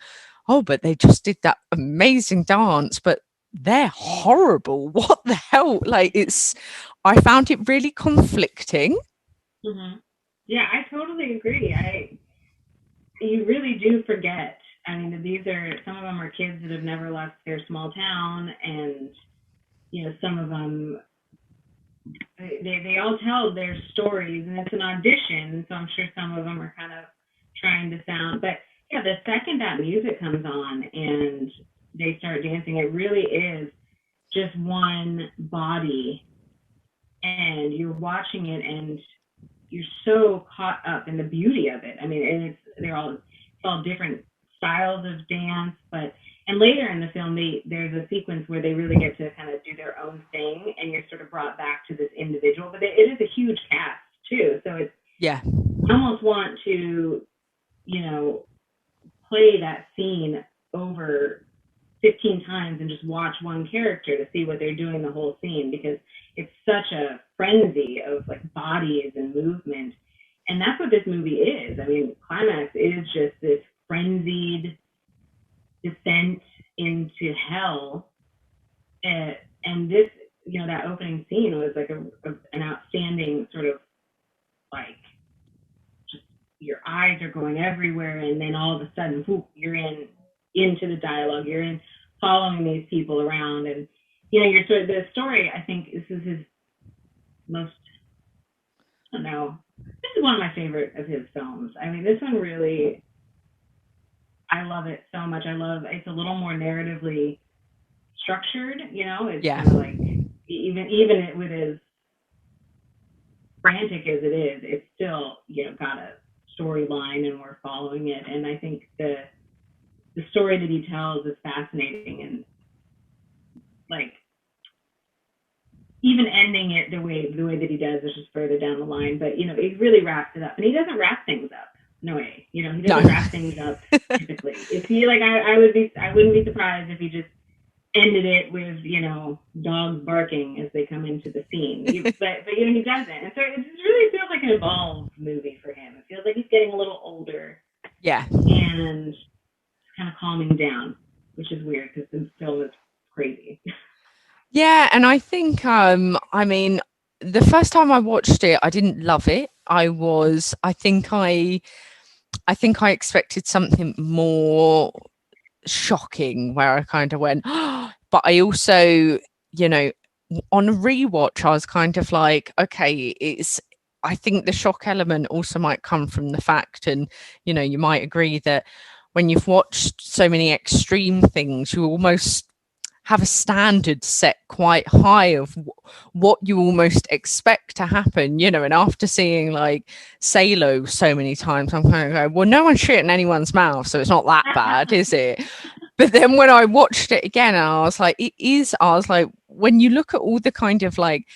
oh, but they just did that amazing dance, but they're horrible. What the hell? Like, I found it really conflicting. mm-hmm. Yeah, I totally agree. You really do forget. I mean, these are some of them are kids that have never left their small town, and some of them they all tell their stories, and it's an audition, so I'm sure some of them are kind of trying to sound. But yeah, the second that music comes on and they start dancing, it really is just one body, and you're watching it, and you're so caught up in the beauty of it. I mean, it's all different styles of dance, but And later in the film, there's a sequence where they really get to kind of do their own thing, and you're sort of brought back to this individual. But it is a huge cast too, so it's Yeah. I almost want to, you know, play that scene over 15 times and just watch one character to see what they're doing the whole scene, because it's such a frenzy of like bodies and movement. And that's what this movie is. I mean, Climax is just this frenzied descent into hell. And this, that opening scene was like an outstanding sort of like, just your eyes are going everywhere, and then all of a sudden, whoop, you're into the dialogue. You're in following these people around, and you're sort of the story. I think this is his most. I don't know. This is one of my favorite of his films. I mean, this one really. I love it so much. It's a little more narratively structured. It's Yeah. kind of like even with as frantic as it is, it's still got a storyline, and we're following it. And I think the story that he tells is fascinating, and like even ending it the way that he does is just further down the line. But he really wraps it up, and he doesn't wrap things up. No way, he No. doesn't wrap things up typically. If he like, I wouldn't be surprised if he just ended it with dogs barking as they come into the scene. But he doesn't, and so it just really feels like an evolved movie for him. It feels like he's getting a little older, Yeah. and kind of calming down, which is weird because the film is crazy. Yeah, and I think I mean the first time I watched it I didn't love it. I think I expected something more shocking where I kind of went, oh, but I also, you know, on a rewatch, I was kind of like, okay, I think the shock element also might come from the fact, and, you might agree that when you've watched so many extreme things, you almost have a standard set quite high of what you almost expect to happen, and after seeing like Salo so many times, I'm kind of going, well, no one's shit in anyone's mouth, so it's not that bad, is it? But then when I watched it again, and I was like, when you look at all the kind of like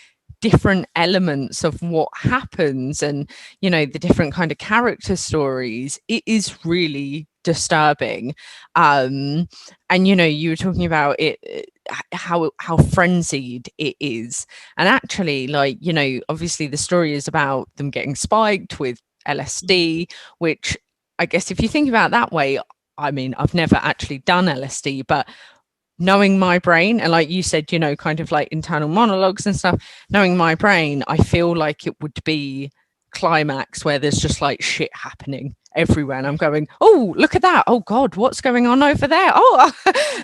different elements of what happens, and the different kind of character stories, it is really disturbing. And you were talking about it, how frenzied it is, and actually, like, obviously the story is about them getting spiked with LSD, which I guess if you think about it that way, I mean, I've never actually done LSD, but knowing my brain, and like you said, kind of like internal monologues and stuff, knowing my brain, I feel like it would be Climax where there's just like shit happening everywhere, and I'm going, oh, look at that, oh god, what's going on over there, oh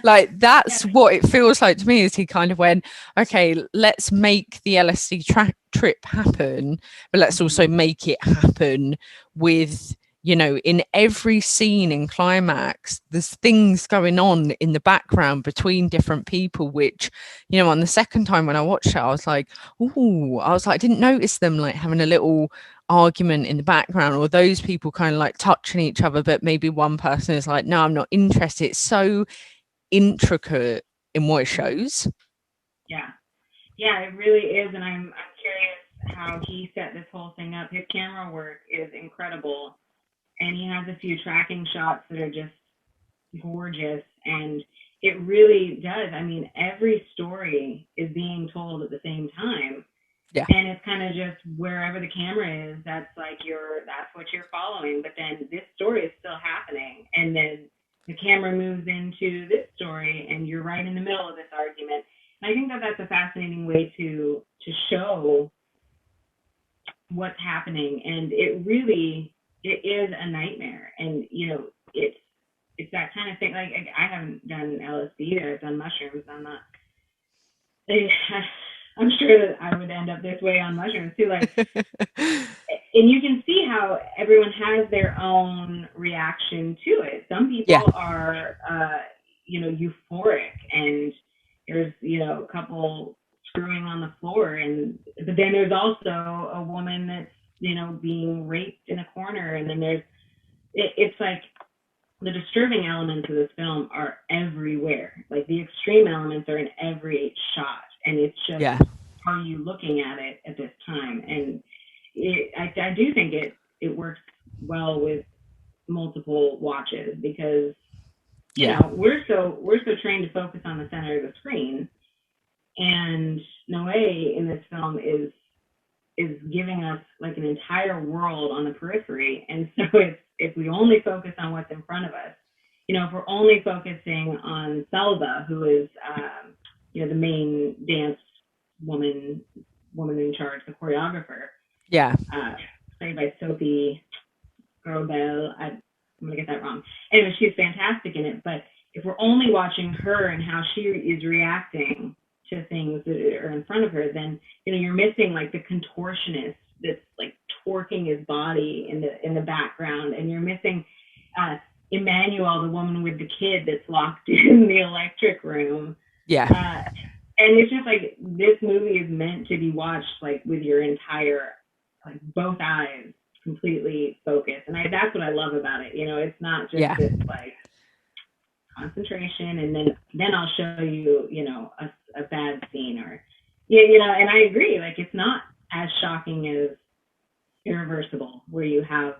like that's Yeah. what it feels like to me. Is he kind of went, okay, let's make the LSD trip happen, but let's also make it happen with, in every scene in Climax, there's things going on in the background between different people, which, on the second time when I watched it, I was like, oh, I didn't notice them like having a little argument in the background, or those people kind of like touching each other, but maybe one person is like, no, I'm not interested. It's so intricate in what it shows. Yeah, yeah, it really is, and I'm curious how he set this whole thing up. His camera work is incredible, and he has a few tracking shots that are just gorgeous, and it really does. I mean, every story is being told at the same time, Yeah. and it's kind of just wherever the camera is, that's what you're following. But then this story is still happening, and then the camera moves into this story, and you're right in the middle of this argument. And I think that that's a fascinating way to show what's happening, and it is a nightmare. And it's that kind of thing. Like, I haven't done LSD or I've done mushrooms. I'm sure that I would end up this way on mushrooms too. Like, and you can see how everyone has their own reaction to it. Some Yeah. people are, euphoric, and there's, a couple screwing on the floor, but then there's also a woman that's, being raped in a corner, and then it's like the disturbing elements of this film are everywhere. Like the extreme elements are in every shot, and it's just, Yeah. are you looking at it at this time? And I do think it works well with multiple watches because Yeah. we're so trained to focus on the center of the screen, and Noe in this film is giving us like an entire world on the periphery. And so if we only focus on what's in front of us, if we're only focusing on Selva, who is the main dance woman in charge, the choreographer, Yeah. uh, played by Sophie Grobel. I'm gonna get that wrong. Anyway, she's fantastic in it. But if we're only watching her and how she is reacting to things that are in front of her, then you're missing like the contortionist that's like twerking his body in the background, and you're missing uh, Emmanuel, the woman with the kid that's locked in the electric room. Yeah. And it's just like this movie is meant to be watched like with your entire, like both eyes completely focused, and that's what I love about it. It's not just Yeah. this like concentration, and then I'll show you, a bad scene, or and I agree, like it's not as shocking as Irreversible, where you have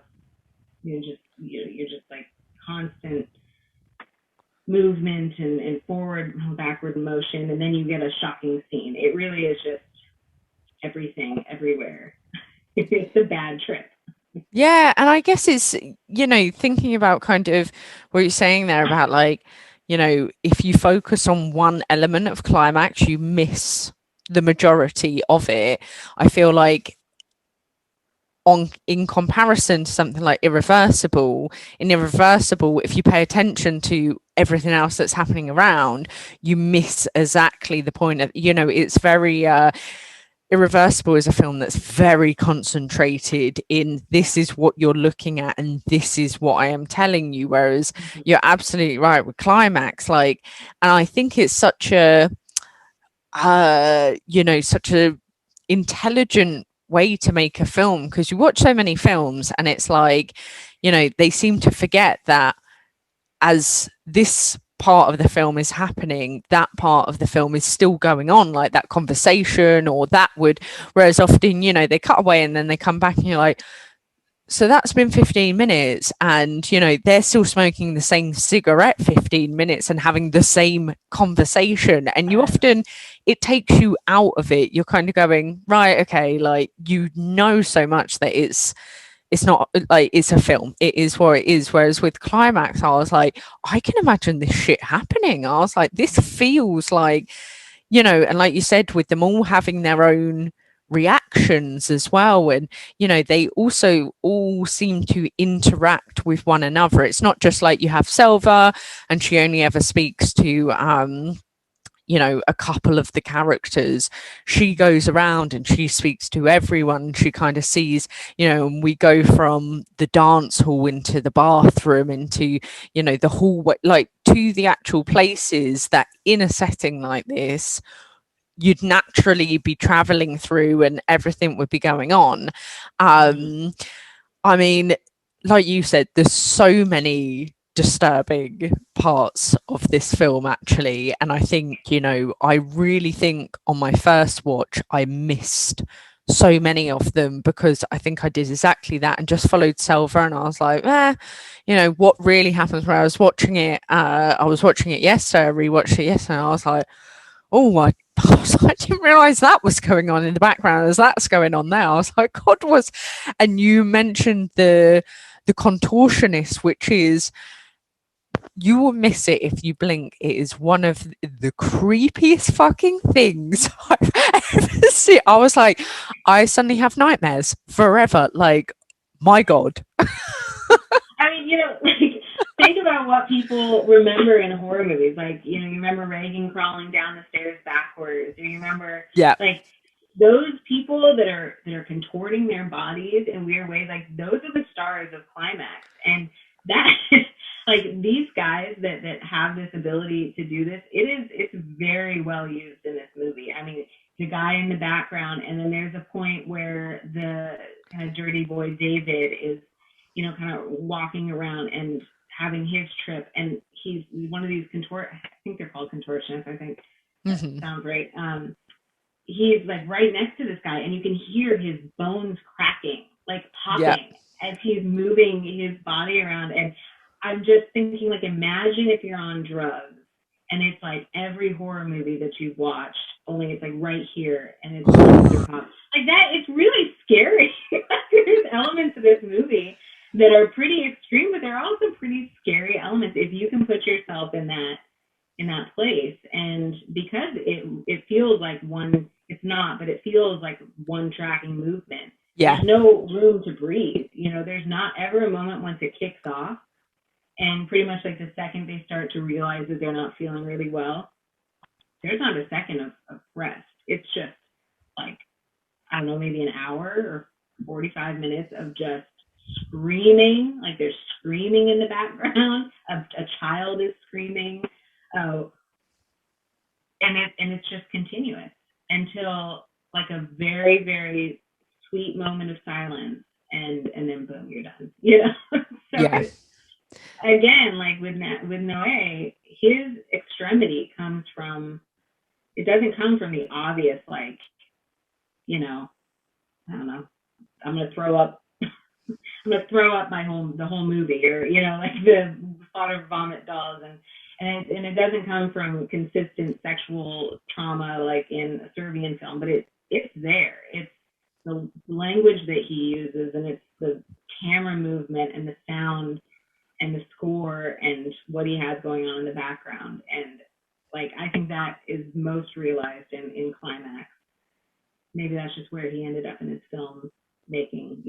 you're just like constant movement and forward backward motion, and then you get a shocking scene. It really is just everything everywhere. It's a bad trip. Yeah, and I guess it's, thinking about kind of what you're saying there about like, if you focus on one element of climax, you miss the majority of it. I feel like on in comparison to something like Irreversible, if you pay attention to everything else that's happening around, you miss exactly the point of, it's very Irreversible is a film that's very concentrated in this is what you're looking at and this is what I am telling you. Whereas you're absolutely right with Climax, like, and I think it's such a intelligent way to make a film because you watch so many films and it's like, they seem to forget that as this part of the film is happening, that part of the film is still going on, like that conversation or that would, whereas often, they cut away and then they come back and you're like, so that's been 15 minutes and they're still smoking the same cigarette 15 minutes and having the same conversation, and you often, it takes you out of it. You're kind of going, right, okay, like so much that it's not like it's a film. It is what it is. Whereas with Climax, I was like, I can imagine this shit happening. I was like, this feels like, and like you said, with them all having their own reactions as well. And, they also all seem to interact with one another. It's not just like you have Selva and she only ever speaks to, a couple of the characters. She goes around and she speaks to everyone. She kind of sees, and we go from the dance hall into the bathroom into, the hallway, like to the actual places that in a setting like this you'd naturally be traveling through and everything would be going on. Mm-hmm. I mean, like you said, there's so many disturbing parts of this film actually, and I think, I really think on my first watch I missed so many of them because I think I did exactly that and just followed Selva, and I was like, what really happens when I was watching it. I was watching it yesterday, I rewatched it yesterday, and I was like, oh my, I didn't realize that was going on in the background as that's going on there. I was like, God, was, and you mentioned the contortionist, which is, you will miss it if you blink. It is one of the creepiest fucking things I've ever seen. I was like, I suddenly have nightmares forever. Like, my God. I mean, like think about what people remember in horror movies. Like, you remember Reagan crawling down the stairs backwards. Do you remember Yeah. like those people that are contorting their bodies in weird ways? Like those are the stars of Climax, and that like these guys that have this ability to do this. It's very well used in this movie. I mean, the guy in the background, and then there's a point where the kind of dirty boy David is kind of walking around, and having his trip, and he's one of these I think they're called contortionists. I think that Hmm. sounds right. He's like right next to this guy, and you can hear his bones cracking, like Yeah. popping as he's moving his body around. And I'm just thinking, like, imagine if you're on drugs and it's like every horror movie that you've watched, only it's like right here and his bones are popped. Like that, it's really scary. There's elements of this movie that are pretty extreme, but they're also pretty scary elements if you can put yourself in that place. And because it feels like one, it's not, but it feels like one tracking movement. Yeah. There's no room to breathe. There's not ever a moment once it kicks off, and pretty much like the second they start to realize that they're not feeling really well, there's not a second of rest. It's just like, I don't know, maybe an hour or 45 minutes of just screaming. Like there's screaming in the background. A child is screaming. Uh, and it's just continuous until like a very, very sweet moment of silence, and then boom, you're done. So Yeah. it's, again, like with Noé, his extremity comes from, it doesn't come from the obvious, like, you know I don't know, I'm gonna throw up. I'm gonna throw up the whole movie, or like the fodder vomit dolls, and it doesn't come from consistent sexual trauma like in a Serbian film, but it's there. It's the language that he uses, and it's the camera movement and the sound and the score and what he has going on in the background. And like, I think that is most realized in Climax. Maybe that's just where he ended up in his film making.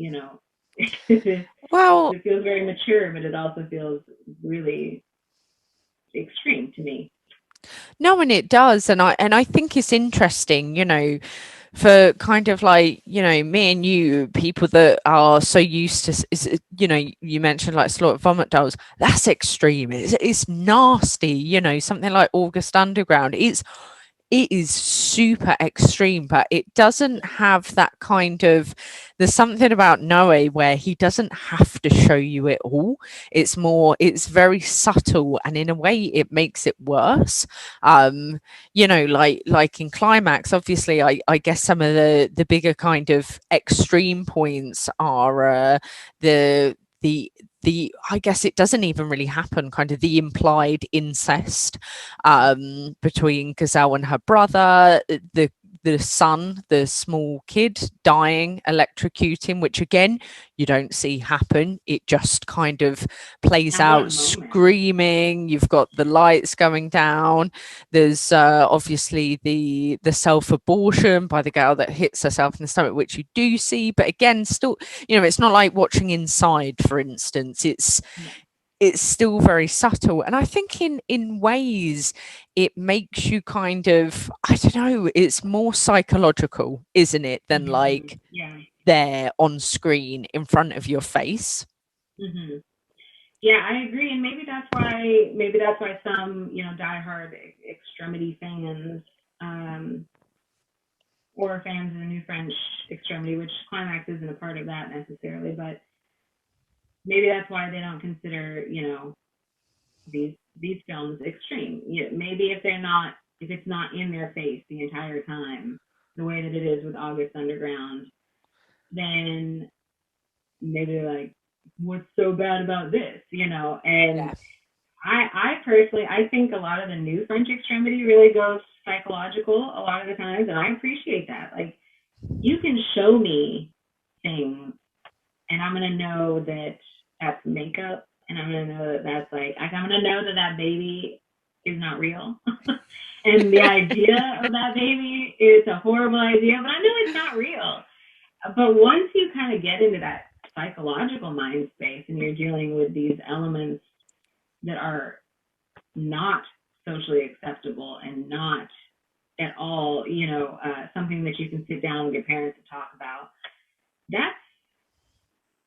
It Well, feels very mature, but it also feels really extreme to me. no, and it does, and I think it's interesting, for kind of like, me and you, people that are so used to, you mentioned like Slaughter Vomit Dolls. That's extreme. It's nasty. Something like August Underground. It is super extreme, but it doesn't have that kind of. There's something about Noe where he doesn't have to show you it all. It's very subtle, and in a way, it makes it worse. Like in Climax, obviously, I guess some of the bigger kind of extreme points are the the I guess it doesn't even really happen, kind of the implied incest between Gazelle and her brother, the son, the small kid dying, electrocuting, which again you don't see happen. It just kind of plays At out that moment. screaming. You've got the lights going down. There's obviously the self abortion by the girl that hits herself in the stomach, which you do see, but again, still, it's not like watching Inside, for instance. No. It's still very subtle, and I think in ways it makes you kind of, I don't know, it's more psychological, isn't it, than Mm-hmm. like Yeah. there on screen in front of your face. Mm-hmm. Yeah, I agree, and maybe that's why some diehard extremity fans, um, or fans of the new French extremity, which Climax isn't a part of that necessarily, but maybe that's why they don't consider these films extreme. Maybe if it's not in their face the entire time, the way that it is with August Underground, then maybe they're like, what's so bad about this? And Yeah. I personally, I think a lot of the new French extremity really goes psychological a lot of the times, and I appreciate that. Like, you can show me things, and I'm gonna know that that's makeup, and I'm gonna know that that's I'm gonna know that that baby is not real, and the idea of that baby is a horrible idea, but I know it's not real. But once you kind of get into that psychological mind space, and you're dealing with these elements that are not socially acceptable and not at all, something that you can sit down with your parents and talk about, that's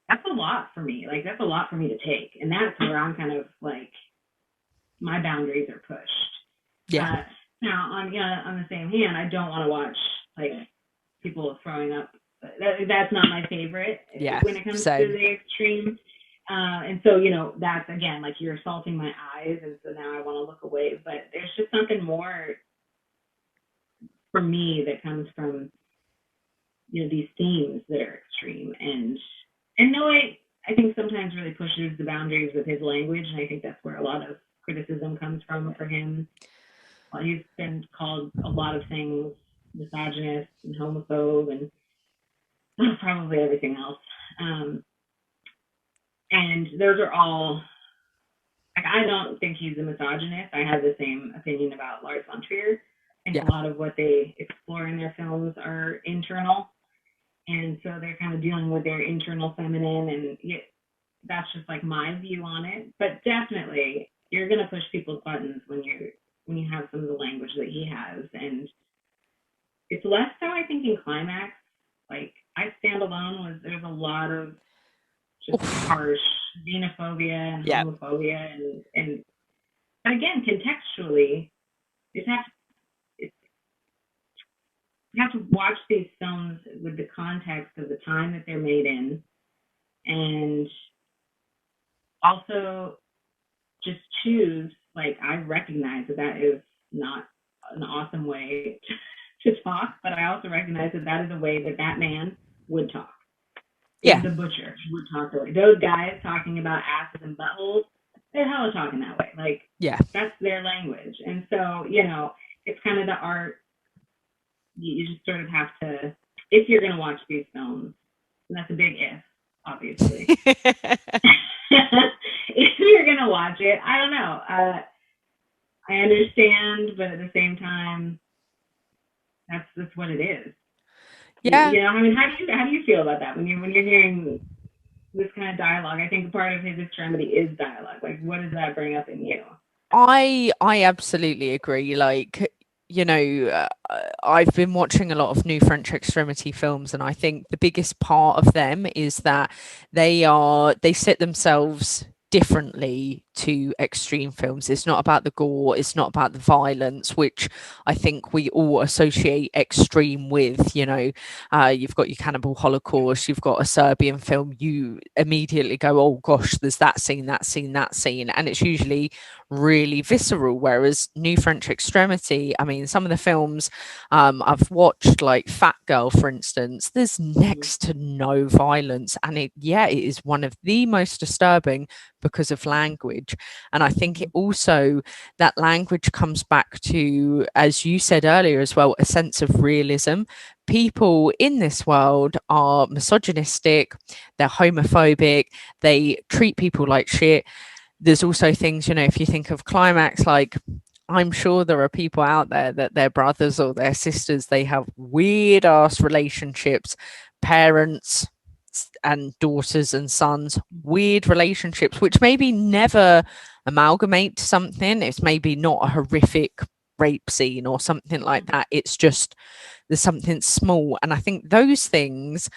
that's a lot for me. Like, that's a lot for me to take, and that's where I'm kind of like, my boundaries are pushed. Yeah. Uh, Now, on the same hand, I don't want to watch like people throwing up. That's not my favorite Yeah. when it comes to Same. the extreme. And so, you know, that's again like you're assaulting my eyes, and so now I want to look away. But there's just something more for me that comes from, you know, these themes that are extreme. And Noah, I think sometimes really pushes the boundaries with his language, and I think that's where a lot of criticism comes from for him. Well, he's been called a lot of things, misogynist and homophobe, and probably everything else. Um, and those are all like, I don't think he's a misogynist. I have the same opinion about Lars von Trier. I think Yeah. a lot of what they explore in their films are internal, and so they're kind of dealing with their internal feminine, and that's just like my view on it. But definitely, you're gonna push people's buttons when you have some of the language that he has, and it's less so I think in Climax. Like I Stand Alone was there's a lot of just Oof. harsh xenophobia and Yeah. homophobia, and again contextually you have you have to watch these films with the context of the time that they're made in, and also just choose. Like I recognize that that is not an awesome way to talk, but I also recognize that that is a way that that man would talk. Yeah. The butcher would talk that way. Those guys talking about asses and buttholes, they're hella talking that way. Like Yeah. that's their language. And so, you know, it's kind of the art. You just sort of have to, if you're going to watch these films, and that's a big if, obviously. If you're going to watch it, I don't know. I understand, but at the same time, that's what it is. Yeah. You know, I mean, how do you feel about that when you're hearing this kind of dialogue? I think part of his extremity is dialogue. Like, what does that bring up in you? I absolutely agree. Like, you know, I've been watching a lot of new French extremity films, and I think the biggest part of them is that they set themselves differently to extreme films. It's not about the gore, it's not about the violence, which I think we all associate extreme with. You know, you've got your Cannibal Holocaust, you've got a Serbian film, you immediately go, oh gosh, there's that scene, that scene, that scene, and it's usually really visceral. Whereas New French Extremity, I mean, some of the films I've watched, like Fat Girl, for instance, there's Mm-hmm. next to no violence, and it is one of the most disturbing because of language. And I think it also, that language comes back to, as you said earlier as well, a sense of realism. People in this world are misogynistic, they're homophobic, they treat people like shit. There's also things, you know, if you think of Climax, like I'm sure there are people out there that their brothers or their sisters, they have weird ass relationships, parents and daughters and sons, weird relationships, which maybe never amalgamate to something. It's maybe not a horrific rape scene or something like that. It's just there's something small. And I think those things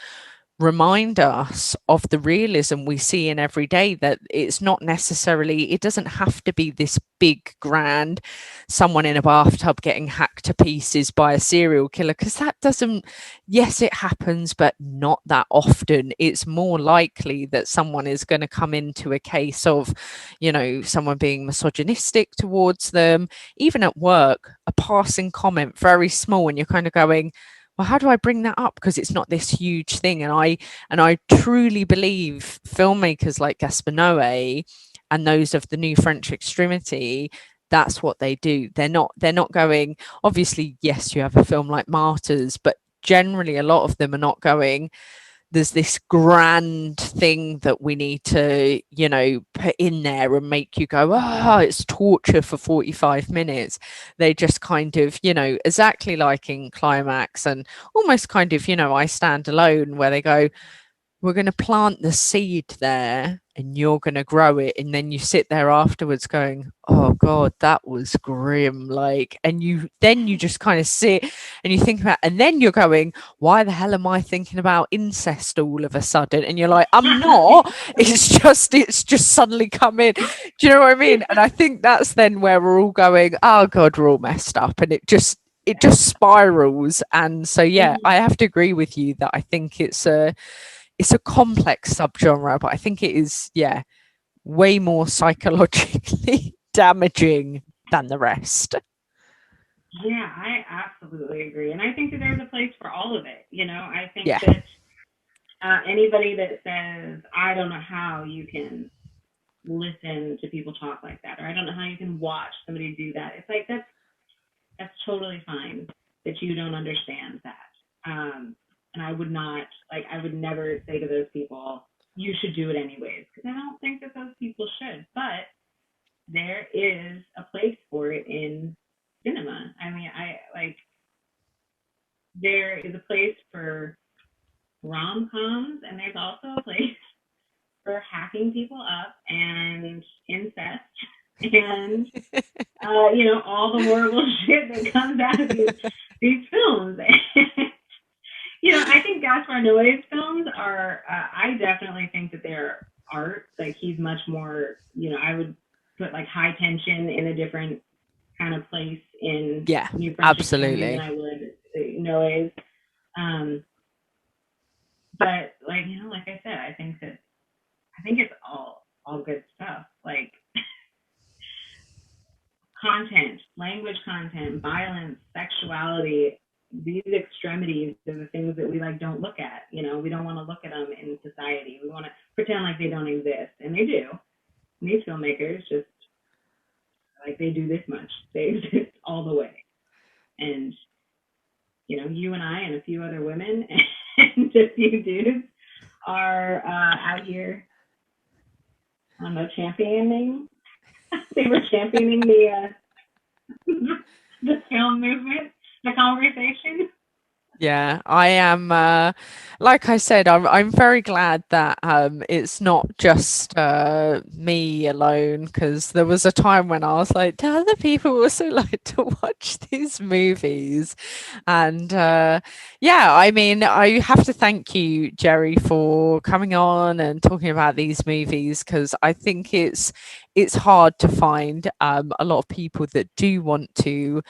remind us of the realism we see in every day, that it's not necessarily, it doesn't have to be this big grand someone in a bathtub getting hacked to pieces by a serial killer, because that doesn't, yes it happens but not that often. It's more likely that someone is going to come into a case of, you know, someone being misogynistic towards them, even at work, a passing comment, very small, and you're kind of going, well, how do I bring that up? Because it's not this huge thing. And I truly believe filmmakers like Gaspar Noé and those of the new French extremity, that's what they do. They're not going, obviously, yes, you have a film like Martyrs, but generally a lot of them are not going, there's this grand thing that we need to, you know, put in there and make you go, oh, it's torture for 45 minutes. They just kind of, you know, exactly like in Climax and almost kind of, you know, I Stand Alone, where they go, we're going to plant the seed there and you're going to grow it, and then you sit there afterwards going, oh god, that was grim, like, and you just kind of sit and you think about, and then you're going, why the hell am I thinking about incest all of a sudden? And you're like, I'm not, it's just suddenly come in. Do you know what I mean? And I think that's then where we're all going, oh god, we're all messed up, and it just spirals. And so yeah, I have to agree with you that I think it's a complex subgenre, but I think it is, yeah, way more psychologically damaging than the rest. Yeah, I absolutely agree. And I think that there's a place for all of it. I think Yeah. that anybody that says, I don't know how you can listen to people talk like that, or I don't know how you can watch somebody do that. It's like, that's totally fine that you don't understand that. And I would not, like, I would never say to those people, you should do it anyways, because I don't think that those people should. But there is a place for it in cinema. I mean, there is a place for rom coms, and there's also a place for hacking people up and incest and all the horrible shit that comes out of these films. I think Gaspar Noé's films are. I definitely think that they're art. Like, he's much more. I would put like High Tension in a different kind of place in Yeah, New Frontier Candy than absolutely. I would Noé's. Um, but like I said, I think it's all good stuff. Like, content, language content, violence, sexuality, these extremities are the things that we like don't look at. We don't want to look at them in society. We want to pretend like they don't exist, and they do. And these filmmakers just like they do this much. They exist all the way. And you and I and a few other women and a few dudes are out here. I don't know, championing. They were championing the film movement, the conversation. Yeah, I am. Like I said, I'm very glad that it's not just me alone. Because there was a time when I was like, do other people also like to watch these movies? And yeah, I mean, I have to thank you, Jerry, for coming on and talking about these movies, because I think it's hard to find a lot of people that do want to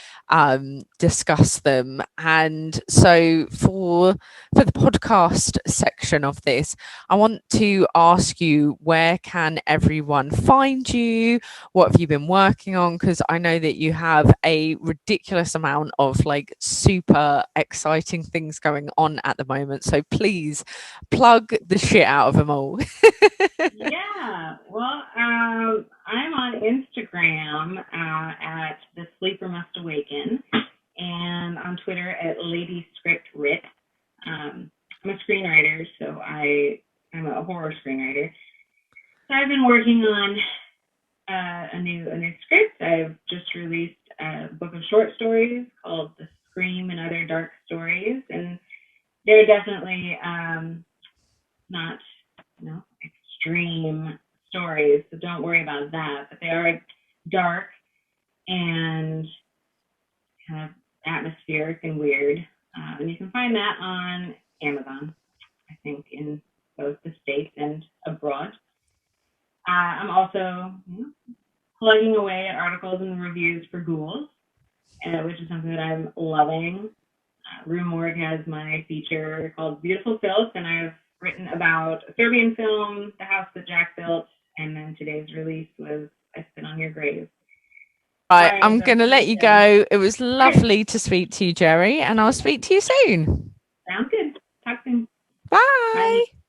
discuss them. And so for the podcast section of this, I want to ask you, where can everyone find you? What have you been working on? Because I know that you have a ridiculous amount of like super exciting things going on at the moment. So please plug the shit out of them all. Yeah. Well, I'm on Instagram at The Sleeper Must Awaken, and on Twitter at Lady Script Writ. I'm a screenwriter, so I'm a horror screenwriter. So I've been working on a new script. I've just released a book of short stories called The Scream and Other Dark Stories, and they're definitely not extreme stories, so don't worry about that. But they are dark and kind of atmospheric and weird. And you can find that on Amazon, I think, in both the States and abroad. I'm also plugging away at articles and reviews for Ghouls, which is something that I'm loving. Rue Morgue has my feature called Beautiful Filth, and I've written about a Serbian film, The House That Jack Built, and then today's release was I Spit on Your Grave. All Right, right, I'm so going to let you yeah. go. It was All right, lovely to speak to you, Jerry, and I'll speak to you soon. sounds good. Talk soon. Bye. Bye.